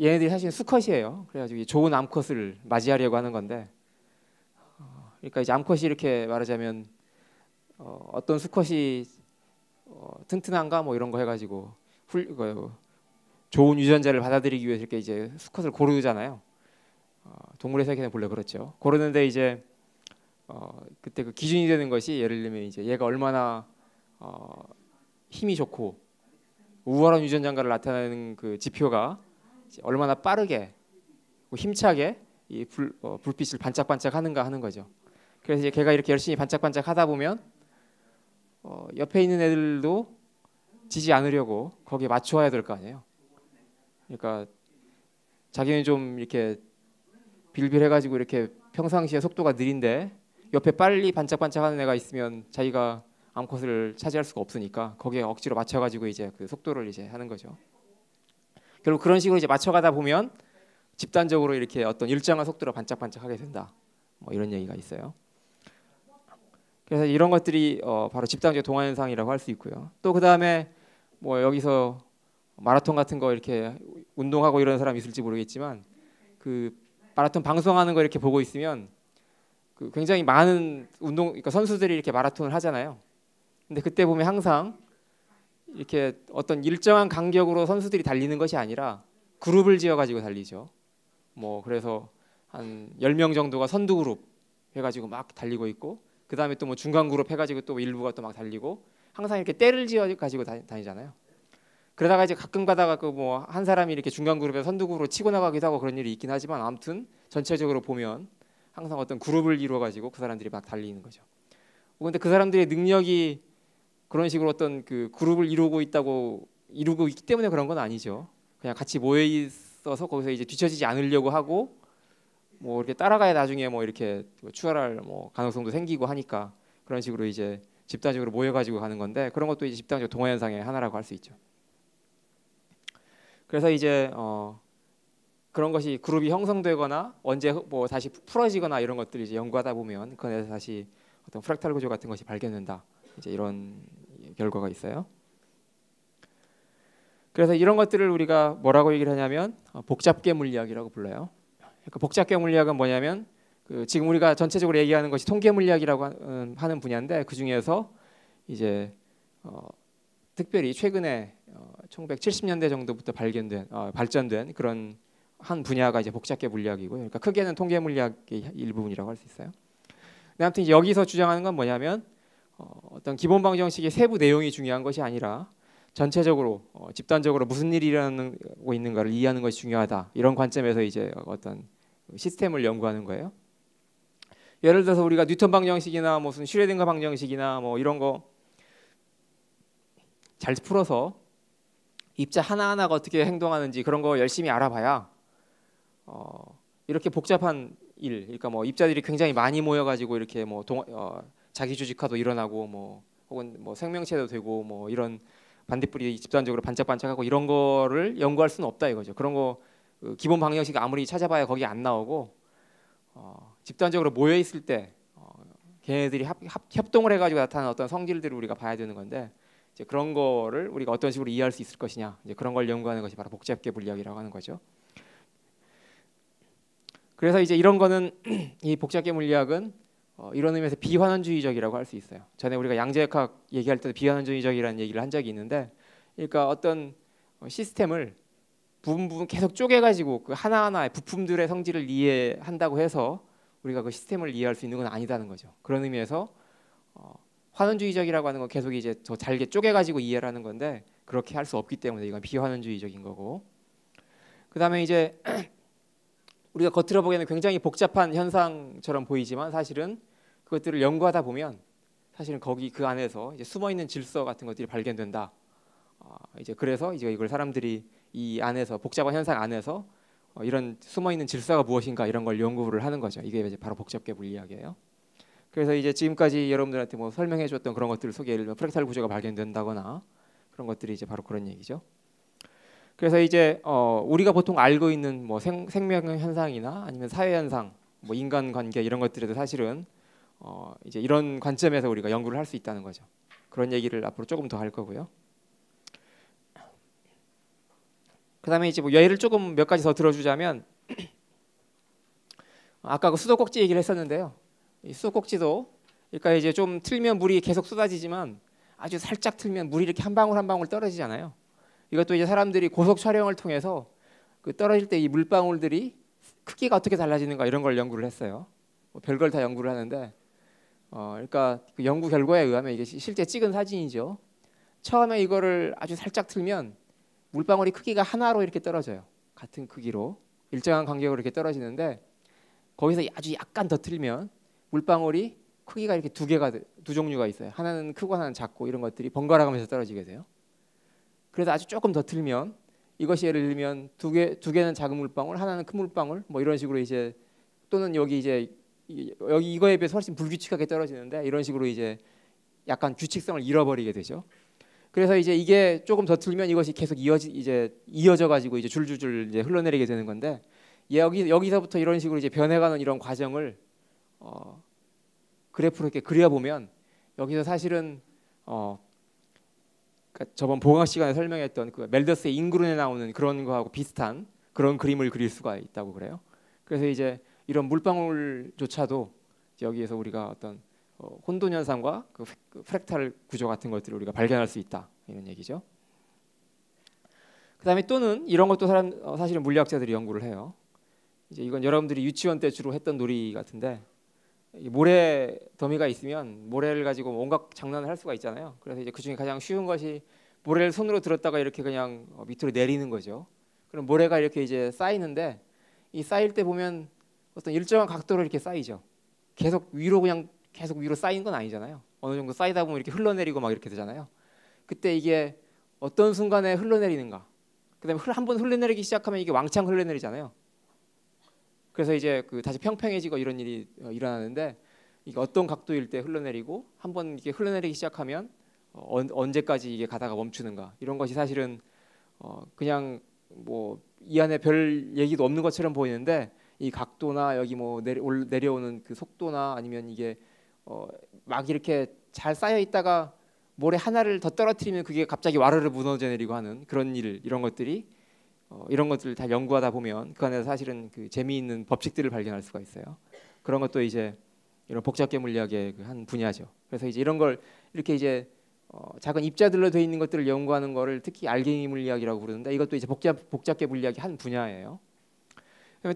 Speaker 1: 얘네들이 사실 수컷이에요. 그래가지고 좋은 암컷을 맞이하려고 하는 건데, 그러니까 이제 암컷이 이렇게 말하자면 어떤 수컷이 튼튼한가 뭐 이런 거 해가지고 좋은 유전자를 받아들이기 위해서 이렇게 이제 수컷을 고르잖아요. 동물의 세계는 본래 그렇죠. 고르는데 이제 그때 그 기준이 되는 것이 예를 들면 이제 얘가 얼마나 힘이 좋고 우월한 유전자를 나타내는 그 지표가 얼마나 빠르게 힘차게 이 불빛을 반짝반짝하는가 하는 거죠. 그래서 이제 걔가 이렇게 열심히 반짝반짝하다 보면 옆에 있는 애들도 지지 않으려고 거기에 맞춰야 될 거 아니에요. 그러니까 자기는 좀 이렇게 빌빌해가지고 이렇게 평상시에 속도가 느린데 옆에 빨리 반짝반짝하는 애가 있으면 자기가 암컷을 차지할 수가 없으니까 거기에 억지로 맞춰가지고 이제 그 속도를 이제 하는 거죠. 결국 그런 식으로 이제 맞춰가다 보면 집단적으로 이렇게 어떤 일정한 속도로 반짝반짝하게 된다. 뭐 이런 얘기가 있어요. 그래서 이런 것들이 바로 집단적 동화 현상이라고 할 수 있고요. 또 그 다음에 뭐 여기서 마라톤 같은 거 이렇게 운동하고 이런 사람 있을지 모르겠지만 그 마라톤 방송하는 거 이렇게 보고 있으면 그 굉장히 많은 그러니까 선수들이 이렇게 마라톤을 하잖아요. 근데 그때 보면 항상 이렇게 어떤 일정한 간격으로 선수들이 달리는 것이 아니라 그룹을 지어가지고 달리죠. 뭐 그래서 한 10명 정도가 선두 그룹 해가지고 막 달리고 있고 그 다음에 또 뭐 중간 그룹 해가지고 또 일부가 또 막 달리고 항상 이렇게 때를 지어가지고 다니잖아요. 그러다가 이제 가끔 가다가 그 뭐 한 사람이 이렇게 중간 그룹에서 선두 그룹으로 치고 나가기도 하고 그런 일이 있긴 하지만 아무튼 전체적으로 보면 항상 어떤 그룹을 이루어 가지고 그 사람들이 막 달리는 거죠. 근데 그 사람들의 능력이 그런 식으로 어떤 그 그룹을 이루고 있기 때문에 그런 건 아니죠. 그냥 같이 모여 있어서 거기서 이제 뒤처지지 않으려고 하고 뭐 이렇게 따라가야 나중에 뭐 이렇게 추월할 뭐 가능성도 생기고 하니까 그런 식으로 이제 집단적으로 모여가지고 가는 건데, 그런 것도 이제 집단적 동화 현상의 하나라고 할 수 있죠. 그래서 이제 그런 것이 그룹이 형성되거나 언제 뭐 다시 풀어지거나 이런 것들이 이제 연구하다 보면 그 안에서 다시 어떤 프랙탈 구조 같은 것이 발견된다. 이제 이런 결과가 있어요. 그래서 이런 것들을 우리가 뭐라고 얘기를 하냐면 복잡계 물리학이라고 불러요. 그러니까 복잡계 물리학은 뭐냐면 지금 우리가 전체적으로 얘기하는 것이 통계 물리학이라고 하는 분야인데, 그 중에서 이제 특별히 최근에 1970년대 정도부터 발전된 그런 한 분야가 이제 복잡계 물리학이고요. 그러니까 크게는 통계 물리학의 일부분이라고 할 수 있어요. 근데 아무튼 여기서 주장하는 건 뭐냐면 어떤 기본 방정식의 세부 내용이 중요한 것이 아니라 전체적으로 집단적으로 무슨 일이 일어나고 있는가를 이해하는 것이 중요하다. 이런 관점에서 이제 어떤 시스템을 연구하는 거예요. 예를 들어서 우리가 뉴턴 방정식이나 무슨 슈레딩거 방정식이나 뭐 이런 거 잘 풀어서 입자 하나하나가 어떻게 행동하는지 그런 거 열심히 알아봐야 이렇게 복잡한 일, 그러니까 뭐 입자들이 굉장히 많이 모여가지고 이렇게 뭐 자기 주식화도 일어나고 뭐 혹은 뭐 생명체도 되고 뭐 이런 반딧불이 집단적으로 반짝반짝하고 이런 거를 연구할 수는 없다 이거죠. 그런 거 기본 방정식 아무리 찾아봐야 거기 안 나오고 집단적으로 모여 있을 때 걔네들이 협동을 해가지고 나타나는 어떤 성질들을 우리가 봐야 되는 건데, 이제 그런 거를 우리가 어떤 식으로 이해할 수 있을 것이냐, 이제 그런 걸 연구하는 것이 바로 복잡계 물리학이라고 하는 거죠. 그래서 이제 이런 거는 이 복잡계 물리학은 이런 의미에서 비환원주의적이라고 할 수 있어요. 전에 우리가 양자역학 얘기할 때도 비환원주의적이라는 얘기를 한 적이 있는데, 그러니까 어떤 시스템을 부분 계속 쪼개가지고 그 하나하나의 부품들의 성질을 이해한다고 해서 우리가 그 시스템을 이해할 수 있는 건 아니다는 거죠. 그런 의미에서 환원주의적이라고 하는 건 계속 이제 더 잘게 쪼개가지고 이해를 하는 건데, 그렇게 할 수 없기 때문에 이건 비환원주의적인 거고, 그 다음에 이제 우리가 겉으로 보기에는 굉장히 복잡한 현상처럼 보이지만 사실은 그것들을 연구하다 보면 사실은 거기 그 안에서 이제 숨어 있는 질서 같은 것들이 발견된다. 이제 그래서 이제 이걸 사람들이 이 안에서 복잡한 현상 안에서 이런 숨어 있는 질서가 무엇인가 이런 걸 연구를 하는 거죠. 이게 이제 바로 복잡계 물리학이에요. 그래서 이제 지금까지 여러분들한테 뭐 설명해줬던 그런 것들을 속에 예를 들면 프랙탈 구조가 발견된다거나 그런 것들이 이제 바로 그런 얘기죠. 그래서 이제 우리가 보통 알고 있는 뭐 생명 현상이나 아니면 사회 현상, 뭐 인간 관계 이런 것들에도 사실은 이제 이런 관점에서 우리가 연구를 할 수 있다는 거죠. 그런 얘기를 앞으로 조금 더 할 거고요. 그다음에 이제 뭐 예를 조금 몇 가지 더 들어주자면 아까 그 수도꼭지 얘기를 했었는데요. 이 수도꼭지도 그러니까 이제 좀 틀면 물이 계속 쏟아지지만 아주 살짝 틀면 물이 이렇게 한 방울 한 방울 떨어지잖아요. 이것도 이제 사람들이 고속 촬영을 통해서 그 떨어질 때 이 물방울들이 크기가 어떻게 달라지는가 이런 걸 연구를 했어요. 뭐 별걸 다 연구를 하는데 그러니까 그 연구 결과에 의하면 이게 실제 찍은 사진이죠. 처음에 이거를 아주 살짝 틀면 물방울이 크기가 하나로 이렇게 떨어져요. 같은 크기로 일정한 간격으로 이렇게 떨어지는데, 거기서 아주 약간 더 틀면 물방울이 크기가 이렇게 두 종류가 있어요. 하나는 크고 하나는 작고 이런 것들이 번갈아 가면서 떨어지게 돼요. 그래서 아주 조금 더 틀면 이것이 예를 들면 두 개는 작은 물방울, 하나는 큰 물방울, 뭐 이런 식으로 이제 또는 여기 이거에 비해서 훨씬 불규칙하게 떨어지는데 이런 식으로 이제 약간 규칙성을 잃어버리게 되죠. 그래서 이제 이게 조금 더 틀면 이것이 계속 이어져 가지고 이제 줄줄줄 이제 흘러내리게 되는 건데, 여기서부터 이런 식으로 이제 변해가는 이런 과정을 그래프로 이렇게 그려보면 여기서 사실은 그러니까 저번 보강 시간에 설명했던 그 멜더스의 인그룬에 나오는 그런 거하고 비슷한 그런 그림을 그릴 수가 있다고 그래요. 그래서 이제 이런 물방울조차도 여기에서 우리가 어떤 혼돈 현상과 그 프랙탈 구조 같은 것들을 우리가 발견할 수 있다 이런 얘기죠. 그다음에 또는 이런 것도 사실은 물리학자들이 연구를 해요. 이제 이건 여러분들이 유치원 때 주로 했던 놀이 같은데, 모래 더미가 있으면 모래를 가지고 온갖 장난을 할 수가 있잖아요. 그래서 이제 그 중에 가장 쉬운 것이 모래를 손으로 들었다가 이렇게 그냥 밑으로 내리는 거죠. 그럼 모래가 이렇게 이제 쌓이는데, 이 쌓일 때 보면 어떤 일정한 각도로 이렇게 쌓이죠. 계속 위로 쌓이는 건 아니잖아요. 어느 정도 쌓이다 보면 이렇게 흘러내리고 막 이렇게 되잖아요. 그때 이게 어떤 순간에 흘러내리는가. 그다음에 한 번 흘러내리기 시작하면 이게 왕창 흘러내리잖아요. 그래서 이제 그 다시 평평해지고 이런 일이 일어나는데 이게 어떤 각도일 때 흘러내리고 한 번 이게 흘러내리기 시작하면 언제까지 이게 가다가 멈추는가. 이런 것이 사실은 그냥 뭐 이 안에 별 얘기도 없는 것처럼 보이는데 이 각도나 여기 뭐 내려오는 그 속도나 아니면 이게 막 이렇게 잘 쌓여 있다가 모래 하나를 더 떨어뜨리면 그게 갑자기 와르르 무너져 내리고 하는 그런 일, 이런 것들이 이런 것들을 다 연구하다 보면 그 안에서 사실은 그 재미있는 법칙들을 발견할 수가 있어요. 그런 것도 이제 이런 복잡계 물리학의 그 한 분야죠. 그래서 이제 이런 걸 이렇게 이제 작은 입자들로 되어 있는 것들을 연구하는 거를 특히 알갱이 물리학이라고 부르는데 이것도 이제 복잡계 물리학의 한 분야예요.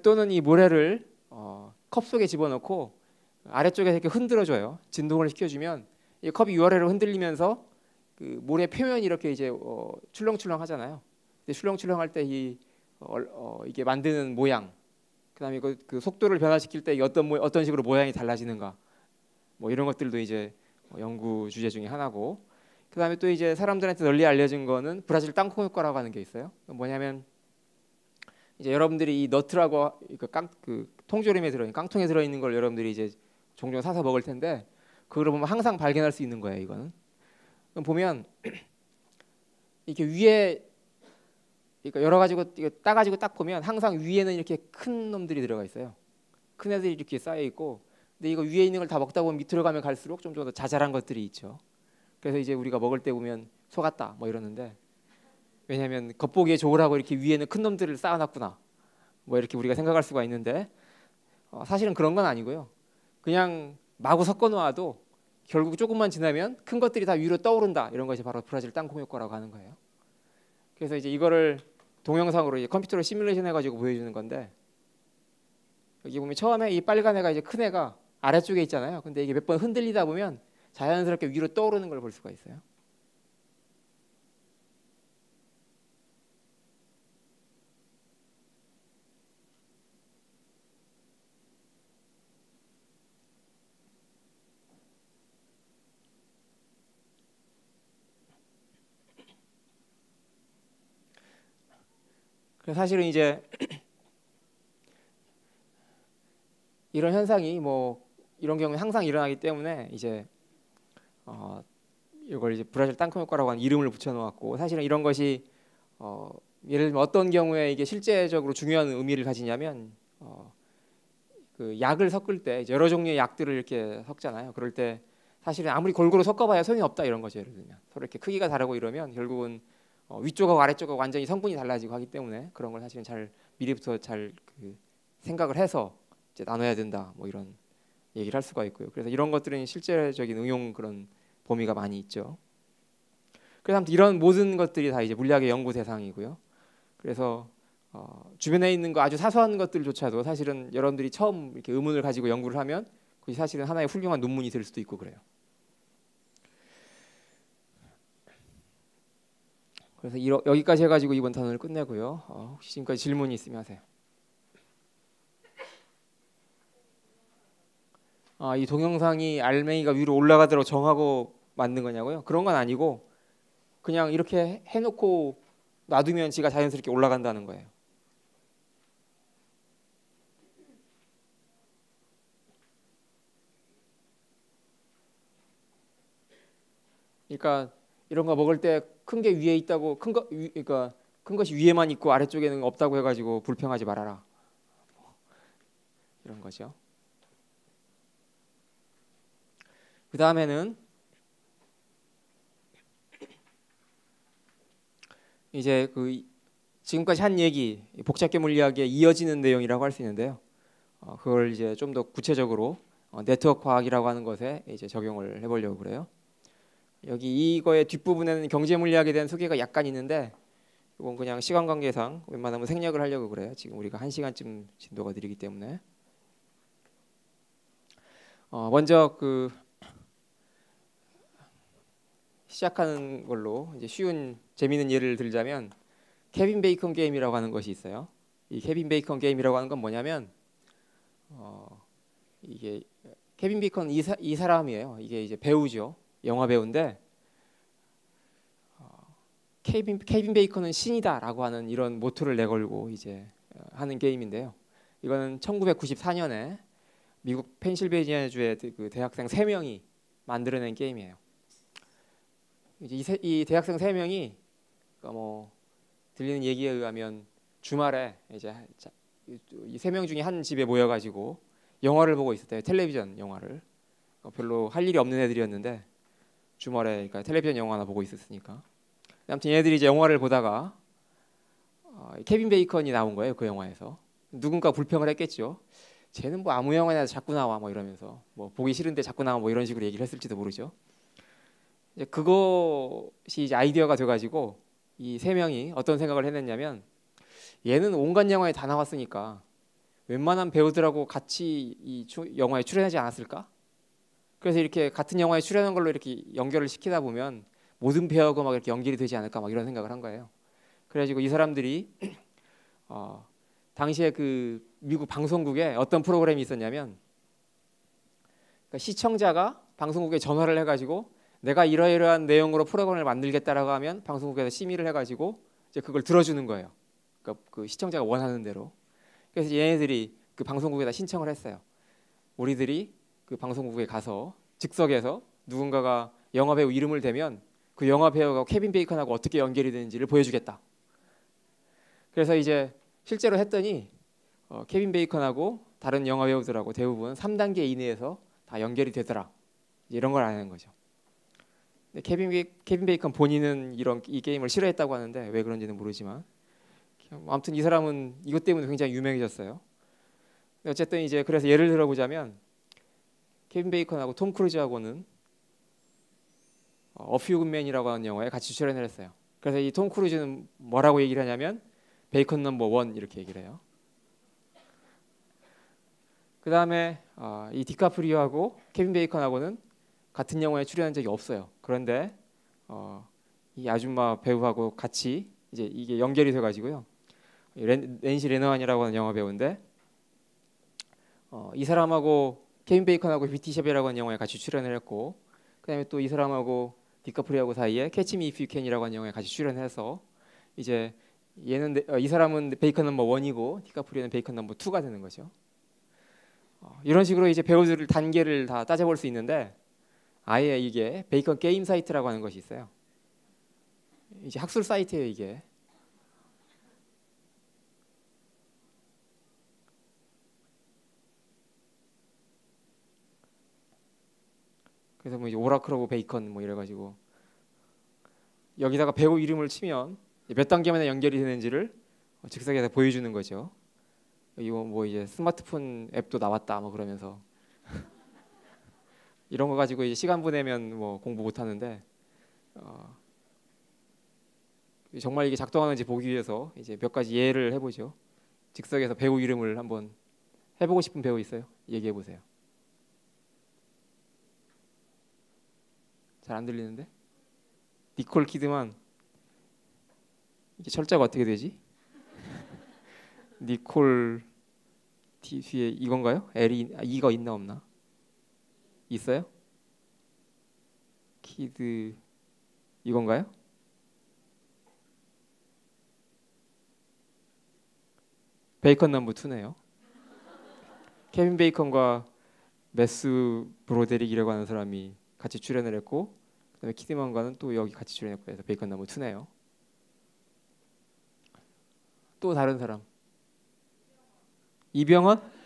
Speaker 1: 또는 이 모래를 컵 속에 집어넣고 아래쪽에서 이렇게 흔들어줘요. 진동을 시켜주면 이 컵이 위아래로 흔들리면서 그 모래 표면이 이렇게 이제 출렁출렁 하잖아요. 출렁출렁할 때 이게 만드는 모양, 그다음에 그 속도를 변화시킬 때 어떤 식으로 모양이 달라지는가, 뭐 이런 것들도 이제 연구 주제 중에 하나고, 그다음에 또 이제 사람들한테 널리 알려진 거는 브라질 땅콩 효과라고 하는 게 있어요. 뭐냐면 이제 여러분들이 이 너트라고 그 통조림에 들어있는 깡통에 들어있는 걸 여러분들이 이제 종종 사서 먹을 텐데 그걸 보면 항상 발견할 수 있는 거예요. 이거는 그럼 보면 이렇게 위에 그러니까 여러 가지고 따가지고 딱 보면 항상 위에는 이렇게 큰 놈들이 들어가 있어요. 큰 애들이 이렇게 쌓여 있고, 근데 이거 위에 있는 걸 다 먹다 보면 밑으로 가면 갈수록 좀 더 자잘한 것들이 있죠. 그래서 이제 우리가 먹을 때 보면 속았다 뭐 이러는데, 왜냐하면 겉보기에 좋으라고 이렇게 위에는 큰 놈들을 쌓아놨구나 뭐 이렇게 우리가 생각할 수가 있는데 사실은 그런 건 아니고요. 그냥 마구 섞어 놓아도 결국 조금만 지나면 큰 것들이 다 위로 떠오른다. 이런 것이 바로 브라질 땅콩 효과라고 하는 거예요. 그래서 이제 이거를 동영상으로 이제 컴퓨터로 시뮬레이션 해가지고 보여주는 건데, 여기 보면 처음에 이 빨간 애가 이제 큰 애가 아래쪽에 있잖아요. 근데 이게 몇 번 흔들리다 보면 자연스럽게 위로 떠오르는 걸 볼 수가 있어요. 그래서 사실은 이제 이런 현상이 뭐 이런 경우는 항상 일어나기 때문에 이제 이걸 이제 브라질 땅콩 효과라고 하는 이름을 붙여놓았고, 사실은 이런 것이 예를 들면 어떤 경우에 이게 실제적으로 중요한 의미를 가지냐면 그 약을 섞을 때 이제 여러 종류의 약들을 이렇게 섞잖아요. 그럴 때 사실은 아무리 골고루 섞어봐야 소용이 없다 이런 거죠. 예를 들면 서로 이렇게 크기가 다르고 이러면 결국은 위쪽하고 아래쪽하고 완전히 성분이 달라지고 하기 때문에 그런 걸 사실은 잘 미리부터 잘 그 생각을 해서 이제 나눠야 된다 뭐 이런 얘기를 할 수가 있고요. 그래서 이런 것들은 실제적인 응용 그런 범위가 많이 있죠. 그래서 아무튼 이런 모든 것들이 다 이제 물리학의 연구 대상이고요. 그래서 주변에 있는 거 아주 사소한 것들조차도 사실은 여러분들이 처음 이렇게 의문을 가지고 연구를 하면 그것이 사실은 하나의 훌륭한 논문이 될 수도 있고 그래요. 그래서 여기까지 해가지고 이번 단원을 끝내고요. 혹시 지금까지 질문이 있으면 하세요. 이 동영상이 알맹이가 위로 올라가도록 정하고 만든 거냐고요? 그런 건 아니고 그냥 이렇게 해놓고 놔두면 지가 자연스럽게 올라간다는 거예요. 그러니까 이런 거 먹을 때 큰 게 위에 있다고 그러니까 큰 것이 위에만 있고 아래쪽에는 없다고 해가지고 불평하지 말아라. 이런 거죠. 그 다음에는 이제 그 지금까지 한 얘기 복잡계 물리학에 이어지는 내용이라고 할 수 있는데요. 그걸 이제 좀 더 구체적으로 네트워크 과학이라고 하는 것에 이제 적용을 해보려고 그래요. 여기 이거의 뒷부분에는 경제 물리학에 대한 소개가 약간 있는데 이건 그냥 시간 관계상 웬만하면 생략을 하려고 그래요. 지금 우리가 1시간쯤 진도가 느리기 때문에 먼저 그 시작하는 걸로 이제 쉬운 재미있는 예를 들자면 케빈 베이컨 게임이라고 하는 것이 있어요. 이 케빈 베이컨 게임이라고 하는 건 뭐냐면 이게 케빈 베이컨 이 사람이에요. 이게 이제 배우죠. 영화 배우인데 케빈 베이컨은 신이다라고 하는 이런 모토를 내걸고 이제 하는 게임인데요. 이거는 1994년에 미국 펜실베이니아주의 그 대학생 3명이 만들어낸 게임이에요. 이제 이 대학생 3명이 그러니까 뭐 들리는 얘기에 의하면 주말에 이제 이 3명 중에 한 집에 모여가지고 영화를 보고 있었대요. 텔레비전 영화를. 별로 할 일이 없는 애들이었는데 주말에 그러니까 텔레비전 영화나 보고 있었으니까. 아무튼 얘네들이 이제 영화를 보다가 케빈 베이컨이 나온 거예요. 그 영화에서. 누군가 불평을 했겠죠. 쟤는 뭐 아무 영화나 자꾸 나와 뭐 이러면서 뭐 보기 싫은데 자꾸 나와 뭐 이런 식으로 얘기를 했을지도 모르죠. 이제 그것이 이제 아이디어가 돼가지고 이 3명이 어떤 생각을 했느냐면 얘는 온갖 영화에 다 나왔으니까 웬만한 배우들하고 같이 이 영화에 출연하지 않았을까? 그래서 이렇게 같은 영화에 출연한 걸로 이렇게 연결을 시키다 보면 모든 배우하고 막 이렇게 연결이 되지 않을까 막 이런 생각을 한 거예요. 그래가지고 이 사람들이 당시에 그 미국 방송국에 어떤 프로그램이 있었냐면 그러니까 시청자가 방송국에 전화를 해가지고 내가 이러이러한 내용으로 프로그램을 만들겠다라고 하면 방송국에서 심의를 해가지고 이제 그걸 들어주는 거예요. 그러니까 그 시청자가 원하는 대로. 그래서 얘네들이 그 방송국에다 신청을 했어요. 우리들이 그 방송국에 가서 즉석에서 누군가가 영화 배우 이름을 대면 그 영화 배우가 케빈 베이컨하고 어떻게 연결이 되는지를 보여주겠다. 그래서 이제 실제로 했더니 케빈 베이컨하고 다른 영화 배우들하고 대부분 3단계 이내에서 다 연결이 되더라. 이런 걸 아는 거죠. 근데 케빈 베이컨 본인은 이 게임을 싫어했다고 하는데 왜 그런지는 모르지만 아무튼 이 사람은 이것 때문에 굉장히 유명해졌어요. 어쨌든 이제 그래서 예를 들어보자면 케빈 베이컨하고 톰 크루즈하고는 어퓨 굿맨이라고 하는 영화에 같이 출연을 했어요. 그래서 이 톰 크루즈는 뭐라고 얘기를 하냐면 베이컨 넘버 원 이렇게 얘기를 해요. 그 다음에 이 디카프리오하고 케빈 베이컨하고는 같은 영화에 출연한 적이 없어요. 그런데 이 아줌마 배우하고 같이 이제 이게 연결이 돼가지고요. 낸시 레너안이라고 하는 영화 배우인데 이 사람하고 케빈 베이컨하고 뷰티샵이라고 하는 영화에 같이 출연을 했고 그다음에 또 이 사람하고 디카프리오하고 사이에 캐치 미 이프 유 캔이라고 하는 영화에 같이 출연해서 이제 이 사람은 베이컨 넘버 원이고 디카프리오는 베이컨 넘버 투가 되는 거죠. 이런 식으로 이제 배우들 단계를 다 따져볼 수 있는데 아예 이게 베이컨 게임 사이트라고 하는 것이 있어요. 이제 학술 사이트예요 이게. 그래서 뭐 이제 오라클 오브 베이컨 뭐 이래가지고 여기다가 배우 이름을 치면 몇 단계만에 연결이 되는지를 즉석에서 보여주는 거죠. 이거 뭐 이제 스마트폰 앱도 나왔다 뭐 그러면서 이런 거 가지고 이제 시간 보내면 뭐 공부 못 하는데 정말 이게 작동하는지 보기 위해서 이제 몇 가지 예를 해보죠. 즉석에서 배우 이름을 한번 해보고 싶은 배우 있어요? 얘기해 보세요. 잘 안 들리는데? 니콜 키드만 이게 철자가 어떻게 되지? 니콜 뒤에 이건가요? L이 E가 있나 없나? 있어요? 키드 이건가요? 베이컨 넘버 2네요. 케빈 베이컨과 매스 브로데릭이라고 하는 사람이 같이 출연을 했고 그다음에 키드만과는 또 여기 같이 출연했고 해서 베이컨 넘버 2네요. 또 다른 사람 이병헌?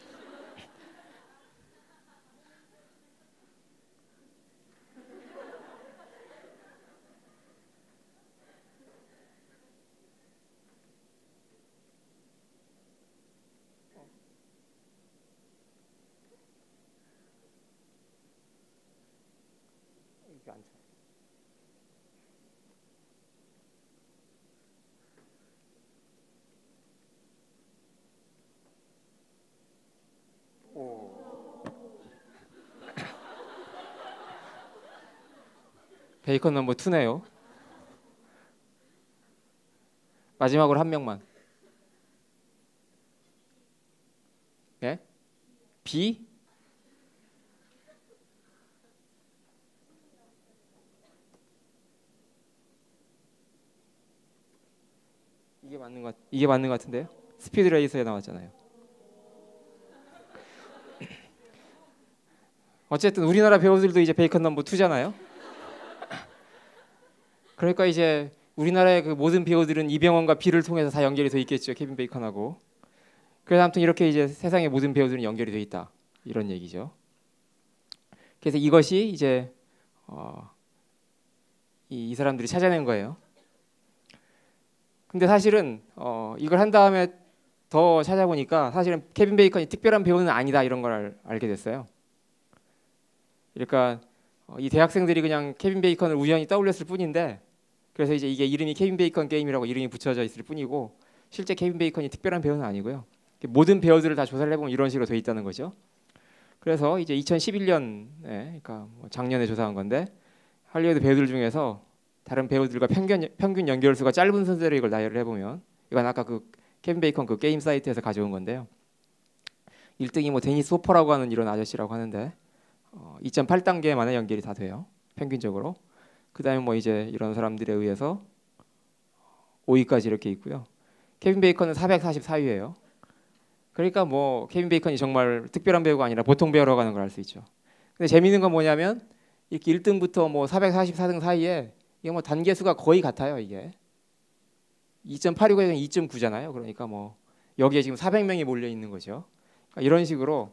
Speaker 1: 이게 안 쳐. 오. 베이컨 넘버 2네요. 마지막으로 한 명만. 예? B? 이게 맞는 것 같은데요. 스피드 레이서에 나왔잖아요. 어쨌든 우리나라 배우들도 이제 베이컨 넘버 2잖아요. 그러니까 이제 우리나라의 그 모든 배우들은 이병헌과 비를 통해서 다 연결이 돼 있겠죠. 케빈 베이컨하고. 그래서 아무튼 이렇게 이제 세상의 모든 배우들은 연결이 돼 있다. 이런 얘기죠. 그래서 이것이 이제 이 사람들이 찾아낸 거예요. 근데 사실은 이걸 한 다음에 더 찾아보니까 사실은 케빈 베이컨이 특별한 배우는 아니다 이런 걸 알게 됐어요. 그러니까 이 대학생들이 그냥 케빈 베이컨을 우연히 떠올렸을 뿐인데, 그래서 이제 이게 이름이 케빈 베이컨 게임이라고 이름이 붙여져 있을 뿐이고 실제 케빈 베이컨이 특별한 배우는 아니고요. 모든 배우들을 다 조사를 해보면 이런 식으로 돼 있다는 거죠. 그래서 이제 2011년에, 그러니까 뭐 작년에 조사한 건데, 할리우드 배우들 중에서 다른 배우들과 평균 연결수가 짧은 순서로 이걸 나열을 해보면, 이건 아까 그 케빈 베이컨 그 게임 사이트에서 가져온 건데요. 1등이 뭐 데니스 호퍼라고 하는 이런 아저씨라고 하는데 2.8단계 만에 연결이 다 돼요. 평균적으로. 그다음에 뭐 이제 이런 사람들에 의해서 5위까지 이렇게 있고요. 케빈 베이컨은 444위예요. 그러니까 뭐 케빈 베이컨이 정말 특별한 배우가 아니라 보통 배우라고 하는 걸 알 수 있죠. 근데 재미있는 건 뭐냐면 이렇게 1등부터 뭐 444등 사이에 이게 뭐 단계수가 거의 같아요. 이게 2.8이고 2.9잖아요. 그러니까 뭐 여기에 지금 400명이 몰려 있는 거죠. 그러니까 이런 식으로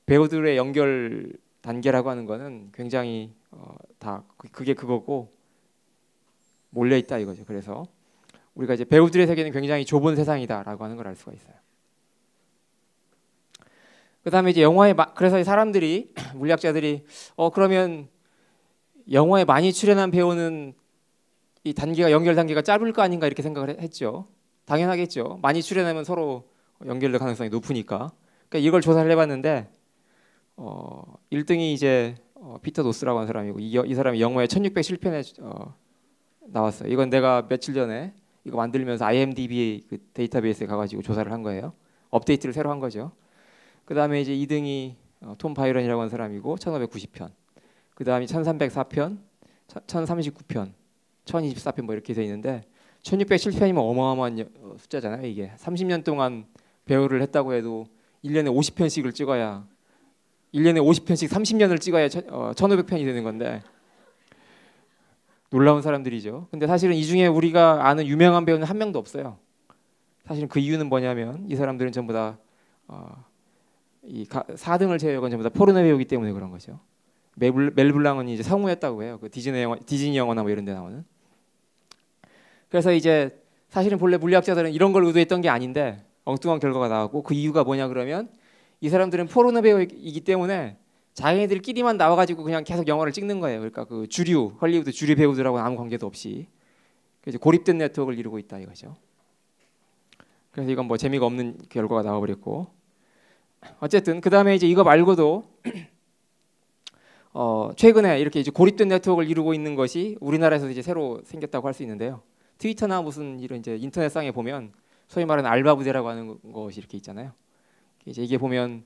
Speaker 1: 배우들의 연결 단계라고 하는 거는 굉장히 다 그게 그거고 몰려 있다 이거죠. 그래서 우리가 이제 배우들의 세계는 굉장히 좁은 세상이다라고 하는 걸 알 수가 있어요. 그다음에 이제 그래서 사람들이 물리학자들이 그러면 영화에 많이 출연한 배우는 이 단계가 연결 단계가 짧을 거 아닌가 이렇게 생각을 했죠. 당연하겠죠. 많이 출연하면 서로 연결될 가능성이 높으니까. 그러니까 이걸 조사를 해봤는데 1등이 이제 피터 노스라고 하는 사람이고 이 사람이 영화에 1607편에 나왔어요. 이건 내가 며칠 전에 이거 만들면서 IMDb 그 데이터베이스에 가가지고 조사를 한 거예요. 업데이트를 새로 한 거죠. 그 다음에 이제 2등이 톰 바이런이라고 하는 사람이고 1590편. 그 다음이 1304편, 1039편, 1024편 뭐 이렇게 돼 있는데 1607편이면 어마어마한 숫자잖아요. 이게 30년 동안 배우를 했다고 해도 1년에 50편씩을 찍어야 1년에 50편씩 30년을 찍어야 1500편이 되는 건데 놀라운 사람들이죠. 근데 사실은 이 중에 우리가 아는 유명한 배우는 한 명도 없어요. 사실은 그 이유는 뭐냐면 이 사람들은 전부 다 이 4등을 제외한 전부 다 포르노 배우이기 때문에 그런 거죠. 멜 블랑은 이제 성우였다고 해요. 그 디즈니 영화나 뭐 이런 데 나오는. 그래서 이제 사실은 본래 물리학자들은 이런 걸 의도했던 게 아닌데 엉뚱한 결과가 나왔고, 그 이유가 뭐냐 그러면 이 사람들은 포르노 배우이기 때문에 자기네들끼리만 나와가지고 그냥 계속 영화를 찍는 거예요. 그러니까 그 헐리우드 주류 배우들하고는 아무 관계도 없이 그래서 고립된 네트워크를 이루고 있다 이거죠. 그래서 이건 뭐 재미가 없는 결과가 나와버렸고, 어쨌든 그 다음에 이제 이거 말고도 최근에 이렇게 이제 고립된 네트워크를 이루고 있는 것이 우리나라에서 이제 새로 생겼다고 할 수 있는데요. 트위터나 무슨 이런 이제 인터넷상에 보면 소위 말하는 알바 부대라고 하는 것이 이렇게 있잖아요. 이제 이게 보면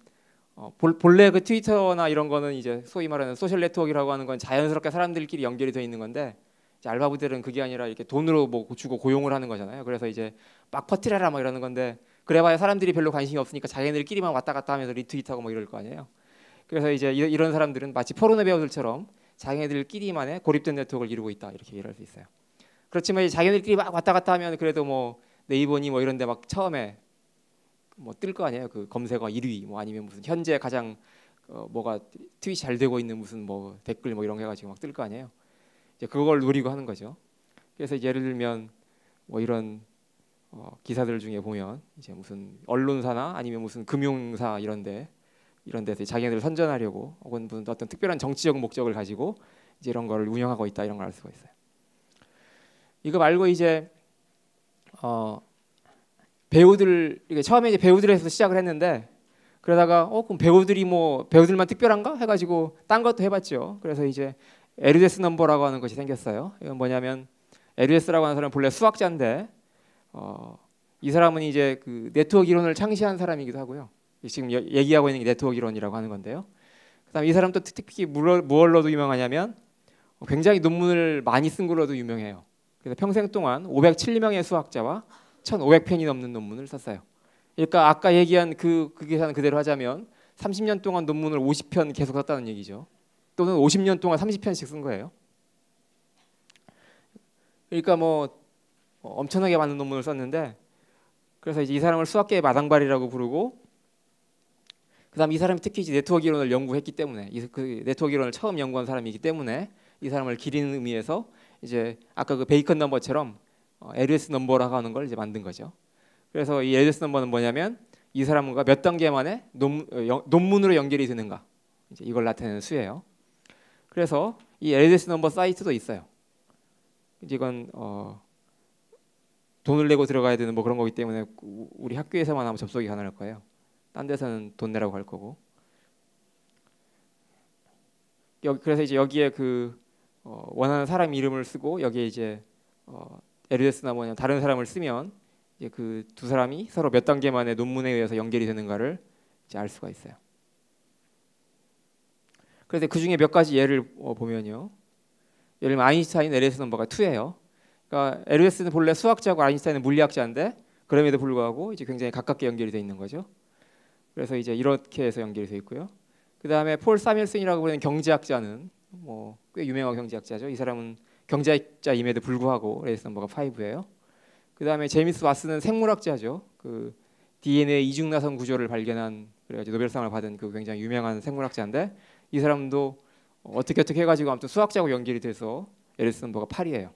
Speaker 1: 본래 그 트위터나 이런 거는 이제 소위 말하는 소셜 네트워크라고 하는 건 자연스럽게 사람들끼리 연결이 되어 있는 건데, 이제 알바 부대는 그게 아니라 이렇게 돈으로 뭐 주고 고용을 하는 거잖아요. 그래서 이제 막 퍼뜨려라 막 이러는 건데, 그래봐야 사람들이 별로 관심이 없으니까 자기네들끼리만 왔다 갔다 하면서 리트윗하고 뭐 이럴 거 아니에요. 그래서 이제 이런 사람들은 마치 포르노 배우들처럼 자기네들끼리만의 고립된 네트워크를 이루고 있다 이렇게 얘기를 할 수 있어요. 그렇지만 이제 자기네들끼리 막 왔다 갔다 하면 그래도 뭐 네이버니 뭐 이런데 막 처음에 뭐 뜰 거 아니에요. 그 검색어 1위 뭐 아니면 무슨 현재 가장 뭐가 트윗이 잘 되고 있는 무슨 뭐 댓글 뭐 이런 거 해가지고 막 뜰 거 아니에요. 이제 그걸 노리고 하는 거죠. 그래서 예를 들면 뭐 이런 기사들 중에 보면 이제 무슨 언론사나 아니면 무슨 금융사 이런 데서 자기네들 선전하려고 혹은 무슨 어떤 특별한 정치적 목적을 가지고 이제 이런 거를 운영하고 있다 이런 걸 알 수가 있어요. 이거 말고 이제 배우들 이게 처음에 이제 배우들에서 시작을 했는데, 그러다가 그럼 배우들만 특별한가 해가지고 딴 것도 해봤죠. 그래서 이제 에르데스 넘버라고 하는 것이 생겼어요. 이건 뭐냐면 에르데스라고 하는 사람은 본래 수학자인데 이 사람은 이제 그 네트워크 이론을 창시한 사람이기도 하고요. 지금 얘기하고 있는 게 네트워크 이론이라고 하는 건데요. 그다음 이 사람도 특히 무얼로도 유명하냐면 굉장히 논문을 많이 쓴 걸로도 유명해요. 그래서 평생 동안 507명의 수학자와 1,500편이 넘는 논문을 썼어요. 그러니까 아까 얘기한 그 계산 그대로 하자면 30년 동안 논문을 50편 계속 썼다는 얘기죠. 또는 50년 동안 30편씩 쓴 거예요. 그러니까 뭐 엄청나게 많은 논문을 썼는데, 그래서 이제 이 사람을 수학계의 마당발이라고 부르고, 그다음 이 사람이 특히 이제 네트워크 이론을 연구했기 때문에, 그 네트워크 이론을 처음 연구한 사람이기 때문에 이 사람을 기리는 의미에서 이제 아까 그 베이컨 넘버처럼 LS 넘버라고 하는 걸 이제 만든 거죠. 그래서 이 LS 넘버는 뭐냐면 이 사람과 몇 단계 만에 논문으로 연결이 되는가, 이제 이걸 나타내는 수예요. 그래서 이 LS 넘버 사이트도 있어요. 이제 이건 돈을 내고 들어가야 되는 뭐 그런 거기 때문에 우리 학교에서만 하면 접속이 가능할 거예요. 딴 데서는 돈 내라고 할 거고. 그래서 이제 여기에 그 원하는 사람 이름을 쓰고 여기에 이제 LS나 뭐냐 다른 사람을 쓰면 이제 그 두 사람이 서로 몇 단계 만에 논문에 의해서 연결이 되는가를 이제 알 수가 있어요. 그래서 그 중에 몇 가지 예를 보면요. 예를 들면 아인슈타인 LS 넘버가 2예요. 그러니까 LS는 본래 수학자고 아인슈타인은 물리학자인데 그럼에도 불구하고 이제 굉장히 가깝게 연결이 돼 있는 거죠. 그래서 이제 이렇게 해서 연결이 돼 있고요. 그 다음에 폴 사밀슨이라고 부르는 경제학자는 뭐 꽤 유명한 경제학자죠. 이 사람은 경제학자임에도 불구하고 LS 넘버가 5예요. 그 다음에 제임스 왓슨은 생물학자죠. 그 DNA 이중나선 구조를 발견한 그래가지고 노벨상을 받은 그 굉장히 유명한 생물학자인데 이 사람도 어떻게 해가지고 아무튼 수학자하고 연결이 돼서 LS 넘버가 8이에요.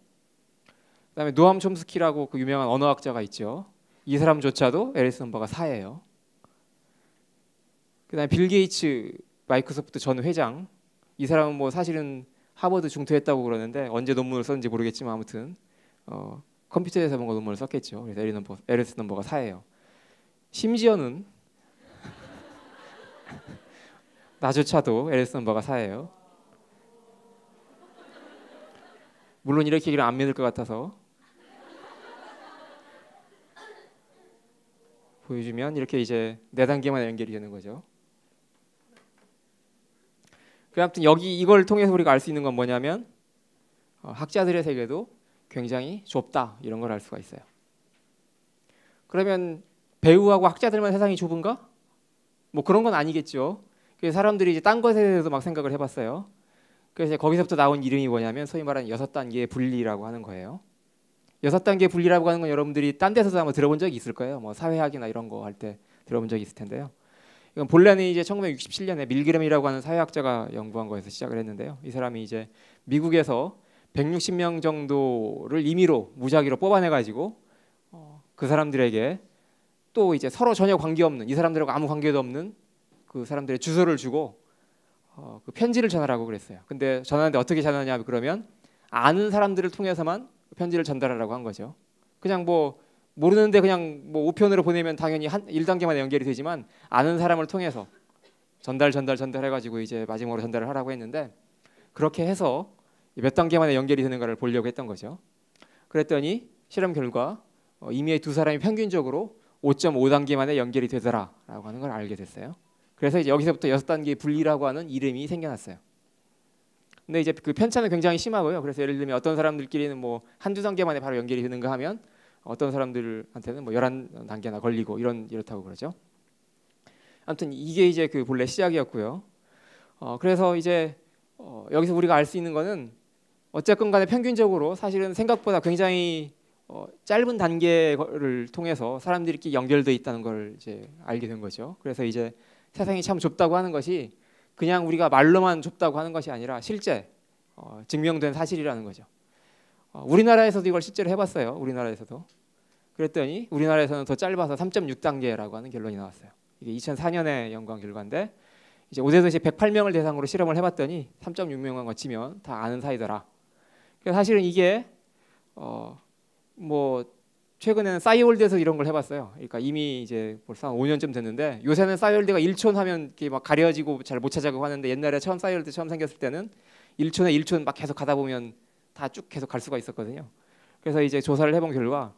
Speaker 1: 그다음에 노암 촘스키라고 그 유명한 언어학자가 있죠. 이 사람조차도 LS 넘버가 4예요. 그다음에 빌 게이츠 마이크로소프트 전 회장, 이 사람은 뭐 사실은 하버드 중퇴했다고 그러는데 언제 논문을 썼는지 모르겠지만 아무튼 컴퓨터에서 뭔가 논문을 썼겠죠. 그래서 LS 넘버가 4예요. 심지어는 나조차도 LS 넘버가 4예요. 물론 이렇게 얘기를 안 믿을 것 같아서 보여주면 이렇게 이제 4단계만 연결이 되는 거죠. 아무튼 여기 이걸 통해서 우리가 알 수 있는 건 뭐냐면 학자들의 세계도 굉장히 좁다 이런 걸 알 수가 있어요. 그러면 배우하고 학자들만 세상이 좁은가? 뭐 그런 건 아니겠죠. 그래서 사람들이 이제 딴 것에 대해서도 막 생각을 해봤어요. 그래서 거기서부터 나온 이름이 뭐냐면 소위 말하는 6단계의 분리라고 하는 거예요. 6단계 분리라고 하는 건 여러분들이 딴 데서도 한번 들어본 적이 있을 거예요. 뭐 사회학이나 이런 거 할 때 들어본 적이 있을 텐데요. 이건 본래는 이제 1967년에 밀그램이라고 하는 사회학자가 연구한 거에서 시작을 했는데요. 이 사람이 이제 미국에서 160명 정도를 임의로 무작위로 뽑아내 가지고 그 사람들에게 또 이제 서로 전혀 관계없는, 이 사람들하고 아무 관계도 없는 그 사람들의 주소를 주고 그 편지를 전하라고 그랬어요. 근데 전하는데 어떻게 전하냐 그러면 아는 사람들을 통해서만 편지를 전달하라고 한 거죠. 그냥 뭐 모르는데 그냥 뭐 우편으로 보내면 당연히 1단계만 연결이 되지만 아는 사람을 통해서 전달해가지고 이제 마지막으로 전달을 하라고 했는데 그렇게 해서 몇 단계 만에 연결이 되는가를 보려고 했던 거죠. 그랬더니 실험 결과 이미 두 사람이 평균적으로 5.5단계 만에 연결이 되더라라고 하는 걸 알게 됐어요. 그래서 이제 여기서부터 6단계 분리라고 하는 이름이 생겨났어요. 근데 이제 그 편차는 굉장히 심하고요. 그래서 예를 들면 어떤 사람들끼리는 뭐 한두 단계 만에 바로 연결이 되는가 하면 어떤 사람들한테는 뭐 11단계나 걸리고 이렇다고 그러죠. 아무튼 이게 이제 그 본래 시작이었고요. 그래서 이제 여기서 우리가 알 수 있는 거는 어쨌건 간에 평균적으로 사실은 생각보다 굉장히 짧은 단계를 통해서 사람들끼리 연결돼 있다는 걸 이제 알게 된 거죠. 그래서 이제 세상이 참 좁다고 하는 것이 그냥 우리가 말로만 좁다고 하는 것이 아니라 실제 증명된 사실이라는 거죠. 우리나라에서도 이걸 실제로 해봤어요. 우리나라에서도. 그랬더니 우리나라에서는 더 짧아서 3.6단계라고 하는 결론이 나왔어요. 이게 2004년에 연구한 결과인데 이제 5대 도시 108명을 대상으로 실험을 해봤더니 3.6명만 거치면 다 아는 사이더라. 그래서 사실은 이게 뭐 최근에는 싸이월드에서 이런 걸 해봤어요. 그러니까 이미 이제 벌써 한 5년쯤 됐는데 요새는 싸이월드가 1촌 하면 이렇게 막 가려지고 잘 못 찾아가고 하는데 옛날에 싸이월드 처음 생겼을 때는 1촌에 1촌 막 계속 가다 보면 다 쭉 계속 갈 수가 있었거든요. 그래서 이제 조사를 해본 결과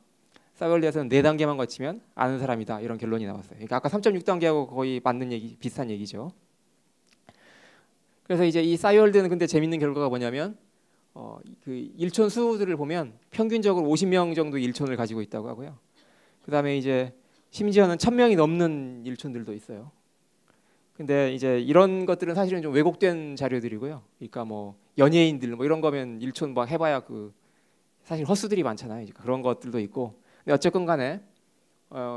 Speaker 1: 싸이월드에서는 4단계만 거치면 아는 사람이다 이런 결론이 나왔어요. 그러니까 아까 3.6단계하고 거의 맞는 얘기, 비슷한 얘기죠. 그래서 이제 이 싸이월드는 근데 재밌는 결과가 뭐냐면 그 일촌 수들을 보면 평균적으로 50명 정도 일촌을 가지고 있다고 하고요. 그다음에 이제 심지어는 1000명이 넘는 일촌들도 있어요. 근데 이제 이런 것들은 사실은 좀 왜곡된 자료들이고요. 그러니까 뭐 연예인들 뭐 이런 거면 일촌 막 해봐야 그 사실 헛수들이 많잖아요. 그런 것들도 있고. 근데 어쨌건 간에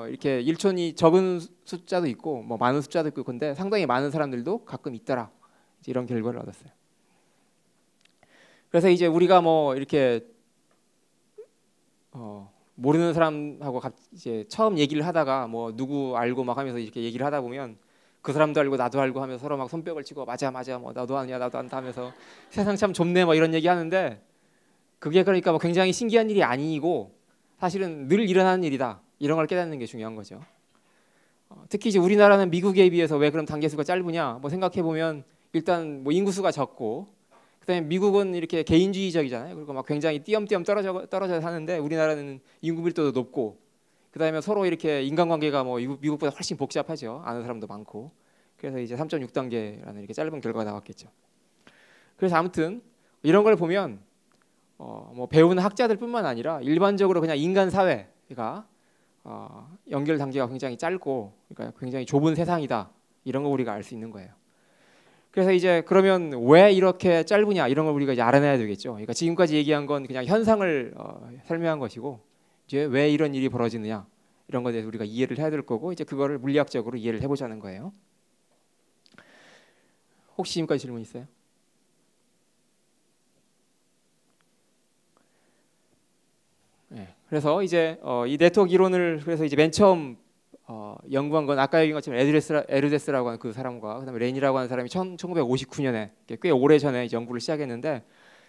Speaker 1: 이렇게 일촌이 적은 숫자도 있고 뭐 많은 숫자도 있고 근데 상당히 많은 사람들도 가끔 있더라. 이제 이런 결과를 얻었어요. 그래서 이제 우리가 뭐 이렇게 모르는 사람하고 이제 처음 얘기를 하다가 뭐 누구 알고 막 하면서 이렇게 얘기를 하다 보면 그 사람도 알고 나도 알고 하면서 서로 막 손뼉을 치고 맞아 뭐 나도 아니야 나도 안다 하면서 세상 참 좁네 뭐 이런 얘기 하는데 그게 그러니까 뭐 굉장히 신기한 일이 아니고 사실은 늘 일어나는 일이다 이런 걸 깨닫는 게 중요한 거죠. 특히 이제 우리나라는 미국에 비해서 왜 그럼 단계수가 짧으냐 뭐 생각해 보면 일단 뭐 인구수가 적고 그다음에 미국은 이렇게 개인주의적이잖아요. 그리고 막 굉장히 띄엄띄엄 떨어져 사는데 우리나라는 인구 밀도도 높고 그다음에 서로 이렇게 인간관계가 뭐 미국보다 훨씬 복잡하죠. 아는 사람도 많고. 그래서 이제 3.6단계라는 이렇게 짧은 결과가 나왔겠죠. 그래서 아무튼 이런 걸 보면 뭐 배우는 학자들뿐만 아니라 일반적으로 그냥 인간 사회가 연결 단계가 굉장히 짧고 그러니까 굉장히 좁은 세상이다. 이런 거 우리가 알 수 있는 거예요. 그래서 이제 그러면 왜 이렇게 짧으냐 이런 걸 우리가 이제 알아내야 되겠죠. 그러니까 지금까지 얘기한 건 그냥 현상을 설명한 것이고 이제 왜 이런 일이 벌어지느냐 이런 것에 대해서 우리가 이해를 해야 될 거고 이제 그거를 물리학적으로 이해를 해보자는 거예요. 혹시 지금까지 질문 있어요? 네. 그래서 이제 이 네트워크 이론을 그래서 이제 맨 처음 연구한 건 아까 얘기한 것처럼 에르데스라고 하는 그 사람과 그다음에 레니라고 하는 사람이 1959년에 꽤 오래 전에 이제 연구를 시작했는데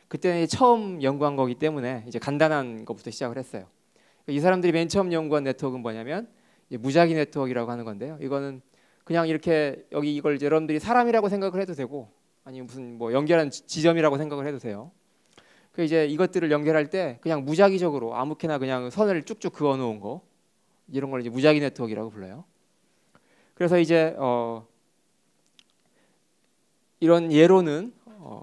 Speaker 1: 그때는 처음 연구한 거기 때문에 이제 간단한 것부터 시작을 했어요. 이 사람들이 맨 처음 연구한 네트워크는 뭐냐면 이제 무작위 네트워크라고 하는 건데요. 이거는 그냥 이렇게 여기 이걸 이제 여러분들이 사람이라고 생각을 해도 되고 아니면 무슨 뭐 연결한 지점이라고 생각을 해도 돼요. 그 이제 이것들을 연결할 때 그냥 무작위적으로 아무렇게나 그냥 선을 쭉쭉 그어 놓은 거 이런 걸 이제 무작위 네트워크라고 불러요. 그래서 이제 이런 예로는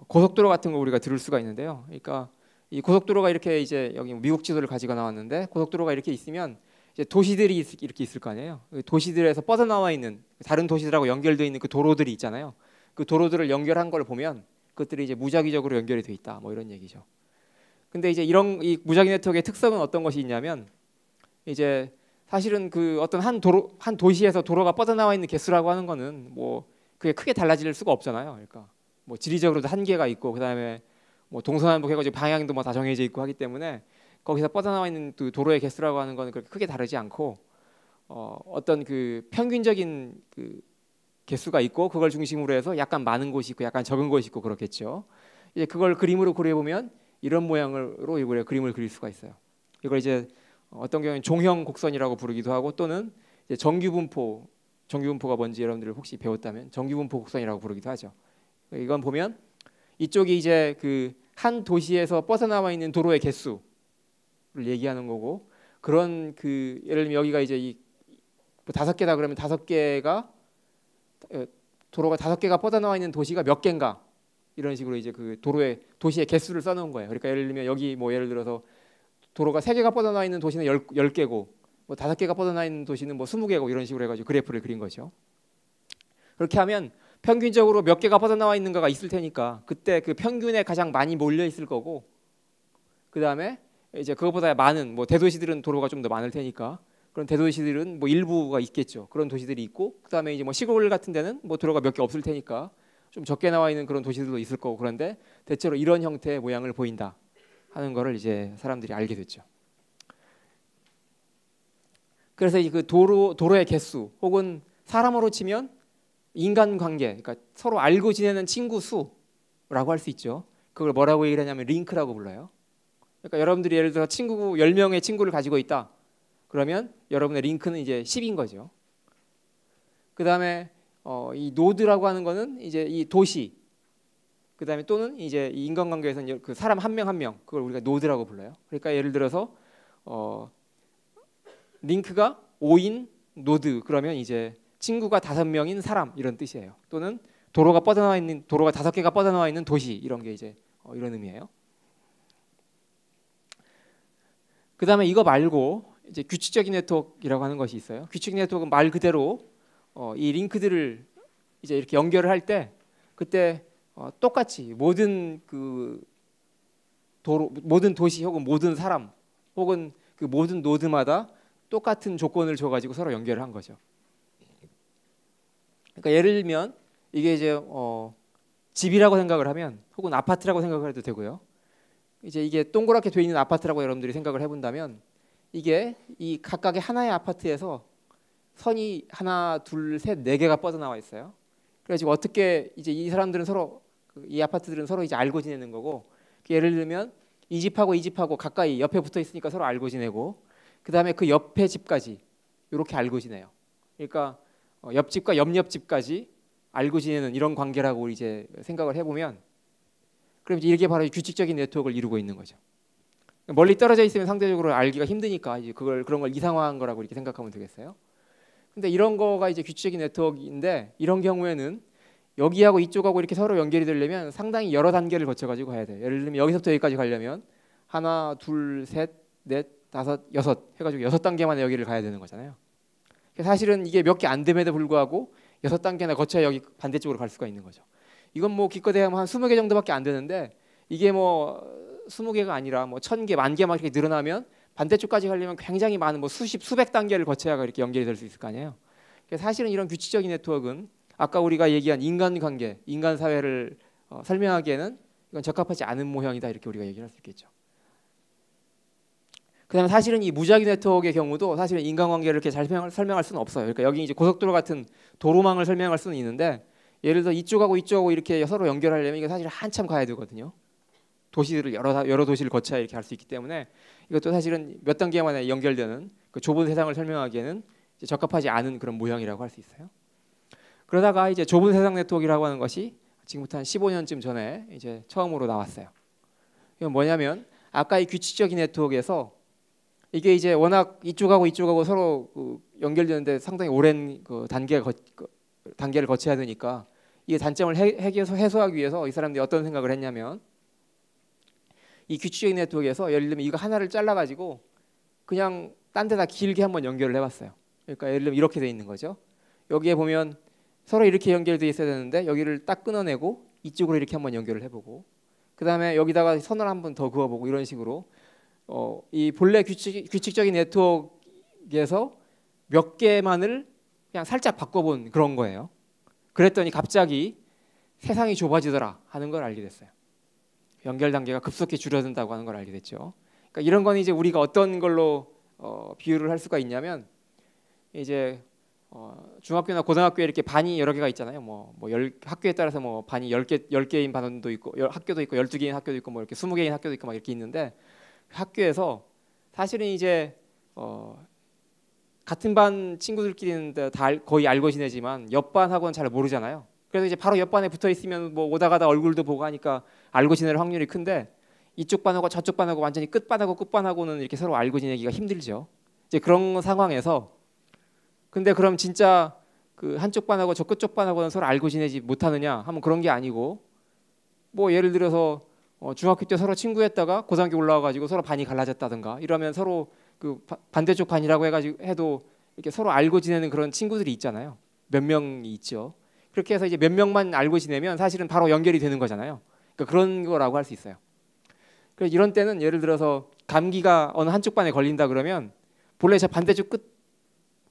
Speaker 1: 고속도로 같은 거 우리가 들을 수가 있는데요. 그러니까 이 고속도로가 이렇게 이제 여기 미국 지도를 가지고 나왔는데 고속도로가 이렇게 있으면 이제 도시들이 이렇게 있을 거 아니에요. 도시들에서 뻗어나와 있는 다른 도시들하고 연결되어 있는 그 도로들이 있잖아요. 그 도로들을 연결한 걸 보면 그것들이 이제 무작위적으로 연결이 돼 있다. 뭐 이런 얘기죠. 근데 이제 이런 이 무작위 네트워크의 특성은 어떤 것이 있냐면 이제 사실은 그 어떤 한 도시에서 도로가 뻗어나와 있는 개수라고 하는 거는 뭐 그게 크게 달라질 수가 없잖아요. 그러니까 뭐 지리적으로도 한계가 있고 그다음에 뭐 동서남북 해가지고 방향도 뭐 다 정해져 있고 하기 때문에 거기서 뻗어나와 있는 그 도로의 개수라고 하는 거는 그렇게 크게 다르지 않고 어떤 그 평균적인 그 개수가 있고 그걸 중심으로 해서 약간 많은 곳이 있고 약간 적은 곳이 있고 그렇겠죠. 이제 그걸 그림으로 그려보면 이런 모양으로 이걸 그림을 그릴 수가 있어요. 이걸 이제 어떤 경우는 종형 곡선이라고 부르기도 하고 또는 이제 정규분포가 뭔지 여러분들 혹시 배웠다면 정규분포 곡선이라고 부르기도 하죠. 이건 보면 이쪽이 이제 그 한 도시에서 뻗어나와 있는 도로의 개수를 얘기하는 거고 그런 그 예를 들면 여기가 이제 이 5개다 그러면 5개가 도로가 5개가 뻗어나와 있는 도시가 몇 개인가 이런 식으로 이제 그 도시의 개수를 써놓은 거예요. 그러니까 예를 들면 여기 뭐 예를 들어서 도로가 3개가 뻗어나와 있는 도시는 10개고 뭐 5개가 뻗어나와 있는 도시는 뭐 20개고 이런 식으로 해가지고 그래프를 그린 거죠. 그렇게 하면 평균적으로 몇 개가 뻗어나와 있는가가 있을 테니까 그때 그 평균에 가장 많이 몰려 있을 거고 그 다음에 이제 그것보다 많은 뭐 대도시들은 도로가 좀 더 많을 테니까 그런 대도시들은 뭐 일부가 있겠죠. 그런 도시들이 있고 그 다음에 이제 뭐 시골 같은 데는 뭐 도로가 몇 개 없을 테니까 좀 적게 나와 있는 그런 도시들도 있을 거고 그런데 대체로 이런 형태의 모양을 보인다 하는 거를 이제 사람들이 알게 됐죠. 그래서 그 도로의 개수 혹은 사람으로 치면 인간관계, 그러니까 서로 알고 지내는 친구 수라고 할 수 있죠. 그걸 뭐라고 얘기를 하냐면 링크라고 불러요. 그러니까 여러분들이 예를 들어 10명의 친구를 가지고 있다. 그러면 여러분의 링크는 이제 10인 거죠. 그다음에 이 노드라고 하는 거는 이제 이 도시. 그다음에 또는 이제 이 인간관계에서는 그 사람 한 명 한 명 그걸 우리가 노드라고 불러요. 그러니까 예를 들어서 링크가 5인 노드 그러면 이제 친구가 5명인 사람 이런 뜻이에요. 또는 도로가 5개가 뻗어나와 있는 도시 이런 게 이제 이런 의미예요. 그다음에 이거 말고 이제 규칙적인 네트워크라고 하는 것이 있어요. 규칙 네트워크는 말 그대로 이 링크들을 이제 이렇게 연결을 할 때 그때 똑같이 모든 그 도로, 모든 도시 혹은 모든 사람 혹은 그 모든 노드마다 똑같은 조건을 줘가지고 서로 연결을 한 거죠. 그러니까 예를 들면 이게 이제 집이라고 생각을 하면 혹은 아파트라고 생각을 해도 되고요. 이제 이게 동그랗게 돼 있는 아파트라고 여러분들이 생각을 해본다면 이게 이 각각의 하나의 아파트에서 선이 하나, 둘, 셋, 네 개가 뻗어나와 있어요. 그래서 어떻게 이제 이 사람들은 서로 이 아파트들은 서로 이제 알고 지내는 거고 예를 들면 이 집하고 이 집하고 가까이 옆에 붙어 있으니까 서로 알고 지내고 그 다음에 그 옆에 집까지 이렇게 알고 지내요. 그러니까 옆집과 옆옆집까지 알고 지내는 이런 관계라고 이제 생각을 해보면 그럼 이게 바로 규칙적인 네트워크를 이루고 있는 거죠. 멀리 떨어져 있으면 상대적으로 알기가 힘드니까 이제 그런 걸 이상화한 거라고 이렇게 생각하면 되겠어요. 근데 이런 거가 이제 규칙적인 네트워크인데 이런 경우에는 여기하고 이쪽하고 이렇게 서로 연결이 되려면 상당히 여러 단계를 거쳐가지고 가야 돼요. 예를 들면 여기서부터 여기까지 가려면 하나, 둘, 셋, 넷, 다섯, 여섯 해가지고 6단계만에 여기를 가야 되는 거잖아요. 사실은 이게 몇 개 안 됨에도 불구하고 6단계나 거쳐야 여기 반대쪽으로 갈 수가 있는 거죠. 이건 뭐 기껏 해야 한 20개 정도밖에 안 되는데 이게 뭐 20개가 아니라 뭐 1000개, 10,000개 막 이렇게 늘어나면 반대쪽까지 가려면 굉장히 많은 뭐 수백 단계를 거쳐야 이렇게 연결이 될 수 있을 거 아니에요. 사실은 이런 규칙적인 네트워크는 아까 우리가 얘기한 인간관계, 인간 사회를 설명하기에는 이건 적합하지 않은 모형이다 이렇게 우리가 얘기를 할 수 있겠죠. 그다음에 사실은 이 무작위 네트워크의 경우도 사실은 인간관계를 이렇게 잘 설명할 수는 없어요. 그러니까 여기 이제 고속도로 같은 도로망을 설명할 수는 있는데 예를 들어 이쪽하고 이쪽하고 이렇게 서로 연결하려면 이게 사실 한참 가야 되거든요. 도시들을 여러 도시를 거쳐야 이렇게 할 수 있기 때문에 이것도 사실은 몇 단계 만에 연결되는 그 좁은 세상을 설명하기에는 이제 적합하지 않은 그런 모형이라고 할 수 있어요. 그러다가 이제 좁은 세상 네트워크라고 하는 것이 지금부터 한 15년쯤 전에 이제 처음으로 나왔어요. 이건 뭐냐면 아까 이 규칙적인 네트워크에서 이게 이제 워낙 이쪽하고 이쪽하고 서로 연결되는데 상당히 오랜 그 단계를 거쳐야 되니까 이 단점을 해소하기 위해서 이 사람들이 어떤 생각을 했냐면 이 규칙적인 네트워크에서 예를 들면 이거 하나를 잘라가지고 그냥 딴 데다 길게 한번 연결을 해봤어요. 그러니까 예를 들면 이렇게 돼 있는 거죠. 여기에 보면 서로 이렇게 연결돼 있어야 되는데 여기를 딱 끊어내고 이쪽으로 이렇게 한번 연결을 해보고 그 다음에 여기다가 선을 한번 더 그어보고 이런 식으로 이 본래 규칙적인 네트워크에서 몇 개만을 그냥 살짝 바꿔본 그런 거예요. 그랬더니 갑자기 세상이 좁아지더라 하는 걸 알게 됐어요. 연결 단계가 급속히 줄어든다고 하는 걸 알게 됐죠. 그러니까 이런 건 이제 우리가 어떤 걸로 비유를 할 수가 있냐면 이제 중학교나 고등학교에 이렇게 반이 여러 개가 있잖아요. 학교에 따라서 뭐 반이 10개인 반도 있고 학교도 있고 12개인 학교도 있고 뭐 이렇게 20개인 학교도 있고 막 이렇게 있는데 학교에서 사실은 이제 같은 반 친구들끼리는 다 거의 알고 지내지만 옆 반하고는 잘 모르잖아요. 그래서 이제 바로 옆 반에 붙어 있으면 뭐 오다 가다 얼굴도 보고 하니까 알고 지낼 확률이 큰데 이쪽 반하고 저쪽 반하고 완전히 끝 반하고 끝 반하고는 이렇게 서로 알고 지내기가 힘들죠. 이제 그런 상황에서 근데 그럼 진짜 그 한쪽 반하고 저 끝쪽 반하고는 서로 알고 지내지 못하느냐 하면 그런 게 아니고 뭐 예를 들어서 중학교 때 서로 친구였다가 고등학교 올라와가지고 서로 반이 갈라졌다든가 이러면 서로 그 반대쪽 반이라고 해도 이렇게 서로 알고 지내는 그런 친구들이 있잖아요. 몇 명이 있죠. 그렇게 해서 이제 몇 명만 알고 지내면 사실은 바로 연결이 되는 거잖아요. 그러니까 그런 거라고 할 수 있어요. 그래서 이런 때는 예를 들어서 감기가 어느 한쪽 반에 걸린다 그러면 본래 저 반대쪽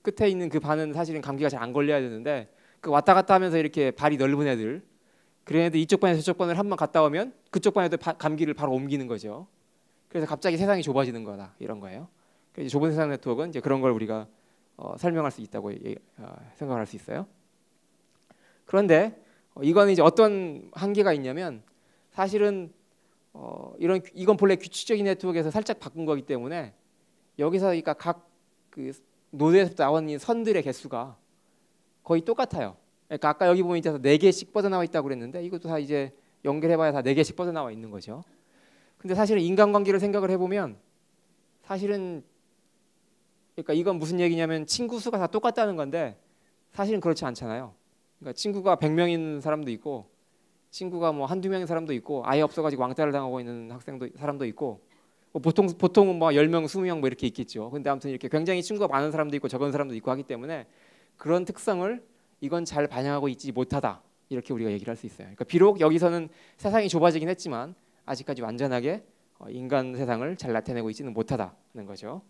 Speaker 1: 끝에 있는 그 반은 사실은 감기가 잘 안 걸려야 되는데 그 왔다 갔다 하면서 이렇게 발이 넓은 애들 그런 애들 이쪽 반에서 저쪽 반을 한번 갔다 오면 그쪽 반에도 감기를 바로 옮기는 거죠. 그래서 갑자기 세상이 좁아지는 거다 이런 거예요. 그래서 좁은 세상 네트워크는 이제 그런 걸 우리가 설명할 수 있다고 생각을 할 수 있어요. 그런데 이건 이제 어떤 한계가 있냐면 사실은 이건 본래 규칙적인 네트워크에서 살짝 바꾼 거기 때문에 여기서 그러니까 각 그 노드에서 나온 선들의 개수가 거의 똑같아요. 그러니까 아까 여기 보면 이제 4개씩 뻗어나와 있다고 그랬는데 이것도 다 이제 연결해봐야 다 4개씩 뻗어나와 있는 거죠. 근데 사실은 인간관계를 생각을 해보면 사실은 그러니까 이건 무슨 얘기냐면 친구 수가 다 똑같다는 건데 사실은 그렇지 않잖아요. 그러니까 친구가 100명인 사람도 있고 친구가 뭐 한두 명인 사람도 있고 아예 없어가지고 왕따를 당하고 있는 사람도 있고 보통은 뭐 10명, 20명 뭐 이렇게 있겠죠. 근데 아무튼 이렇게 굉장히 친구가 많은 사람도 있고 적은 사람도 있고 하기 때문에 그런 특성을 이건 잘 반영하고 있지 못하다. 이렇게 우리가 얘기를 할 수 있어요. 그러니까 비록 여기서는 세상이 좁아지긴 했지만 아직까지 완전하게 인간 세상을 잘 나타내고 있지는 못하다는 거죠.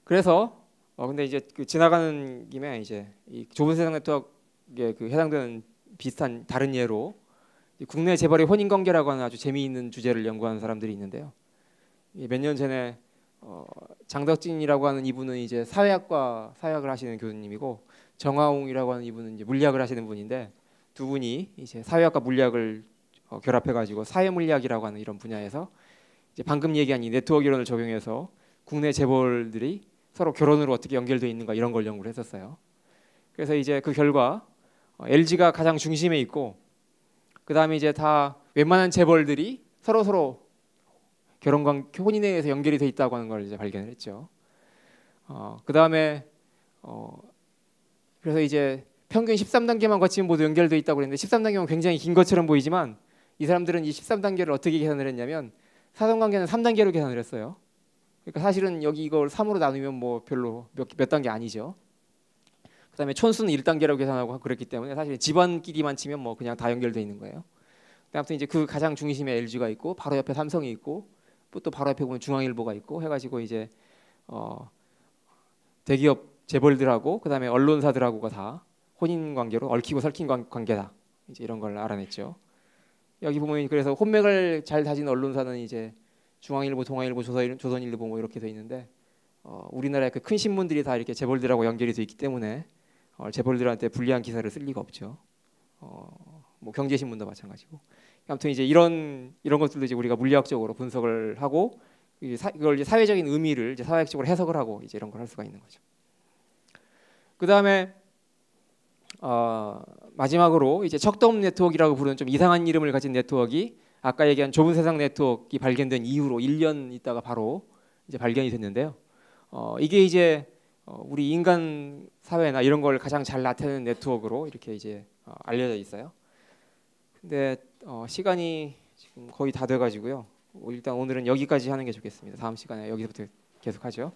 Speaker 1: 그래서 근데 이제 그 지나가는 김에 이제 이 좁은 세상 네트워크에 그 해당되는 비슷한 다른 예로 국내 재벌의 혼인 관계라고 하는 아주 재미있는 주제를 연구하는 사람들이 있는데요. 몇 년 전에 장덕진이라고 하는 이분은 이제 사회학을 하시는 교수님이고 정하웅이라고 하는 이분은 이제 물리학을 하시는 분인데 두 분이 이제 사회학과 물리학을 결합해가지고 사회물리학이라고 하는 이런 분야에서 이제 방금 얘기한 이 네트워크 이론을 적용해서 국내 재벌들이 서로 결혼으로 어떻게 연결되어 있는가 이런 걸 연구를 했었어요. 그래서 이제 그 결과 LG가 가장 중심에 있고 그 다음에 이제 다 웬만한 재벌들이 서로 혼인에 의해서 연결이 돼 있다고 하는 걸 이제 발견을 했죠. 그 다음에 그래서 이제 평균 13단계만 거치면 모두 연결돼 있다고 그랬는데 13단계면 굉장히 긴 것처럼 보이지만 이 사람들은 이 13단계를 어떻게 계산을 했냐면 사돈관계는 3단계로 계산을 했어요. 그러니까 사실은 여기 이걸 3으로 나누면 뭐 별로 몇 단계 아니죠. 그다음에 촌수는 1단계라고 계산하고 그랬기 때문에 사실 집안끼리만 치면 뭐 그냥 다 연결돼 있는 거예요. 아무튼 이제 그 가장 중심에 LG가 있고 바로 옆에 삼성이 있고 또 바로 옆에 보면 중앙일보가 있고 해가지고 이제 대기업 재벌들하고 그다음에 언론사들하고가 다 혼인 관계로 얽히고 설킨 관계다. 이제 이런 걸 알아냈죠. 여기 보면 그래서 혼맥을 잘 다진 언론사는 이제 중앙일보, 동아일보, 조선일보 뭐 이렇게 돼 있는데 우리나라의 그 큰 신문들이 다 이렇게 재벌들하고 연결이 돼 있기 때문에 재벌들한테 불리한 기사를 쓸 리가 없죠. 뭐 경제신문도 마찬가지고. 아무튼 이제 이런 것들도 이제 우리가 물리학적으로 분석을 하고 이걸 이제 사회적인 의미를 이제 사회학적으로 해석을 하고 이제 이런 걸 할 수가 있는 거죠. 그 다음에 마지막으로 이제 척도없는 네트워크라고 부르는 좀 이상한 이름을 가진 네트워크가 아까 얘기한 좁은 세상 네트워크가 발견된 이후로 1년 있다가 바로 이제 발견이 됐는데요. 이게 이제 우리 인간 사회나 이런 걸 가장 잘 나타내는 네트워크로 이렇게 이제 알려져 있어요. 근데 시간이 지금 거의 다 돼가지고요. 일단 오늘은 여기까지 하는 게 좋겠습니다. 다음 시간에 여기서부터 계속하죠.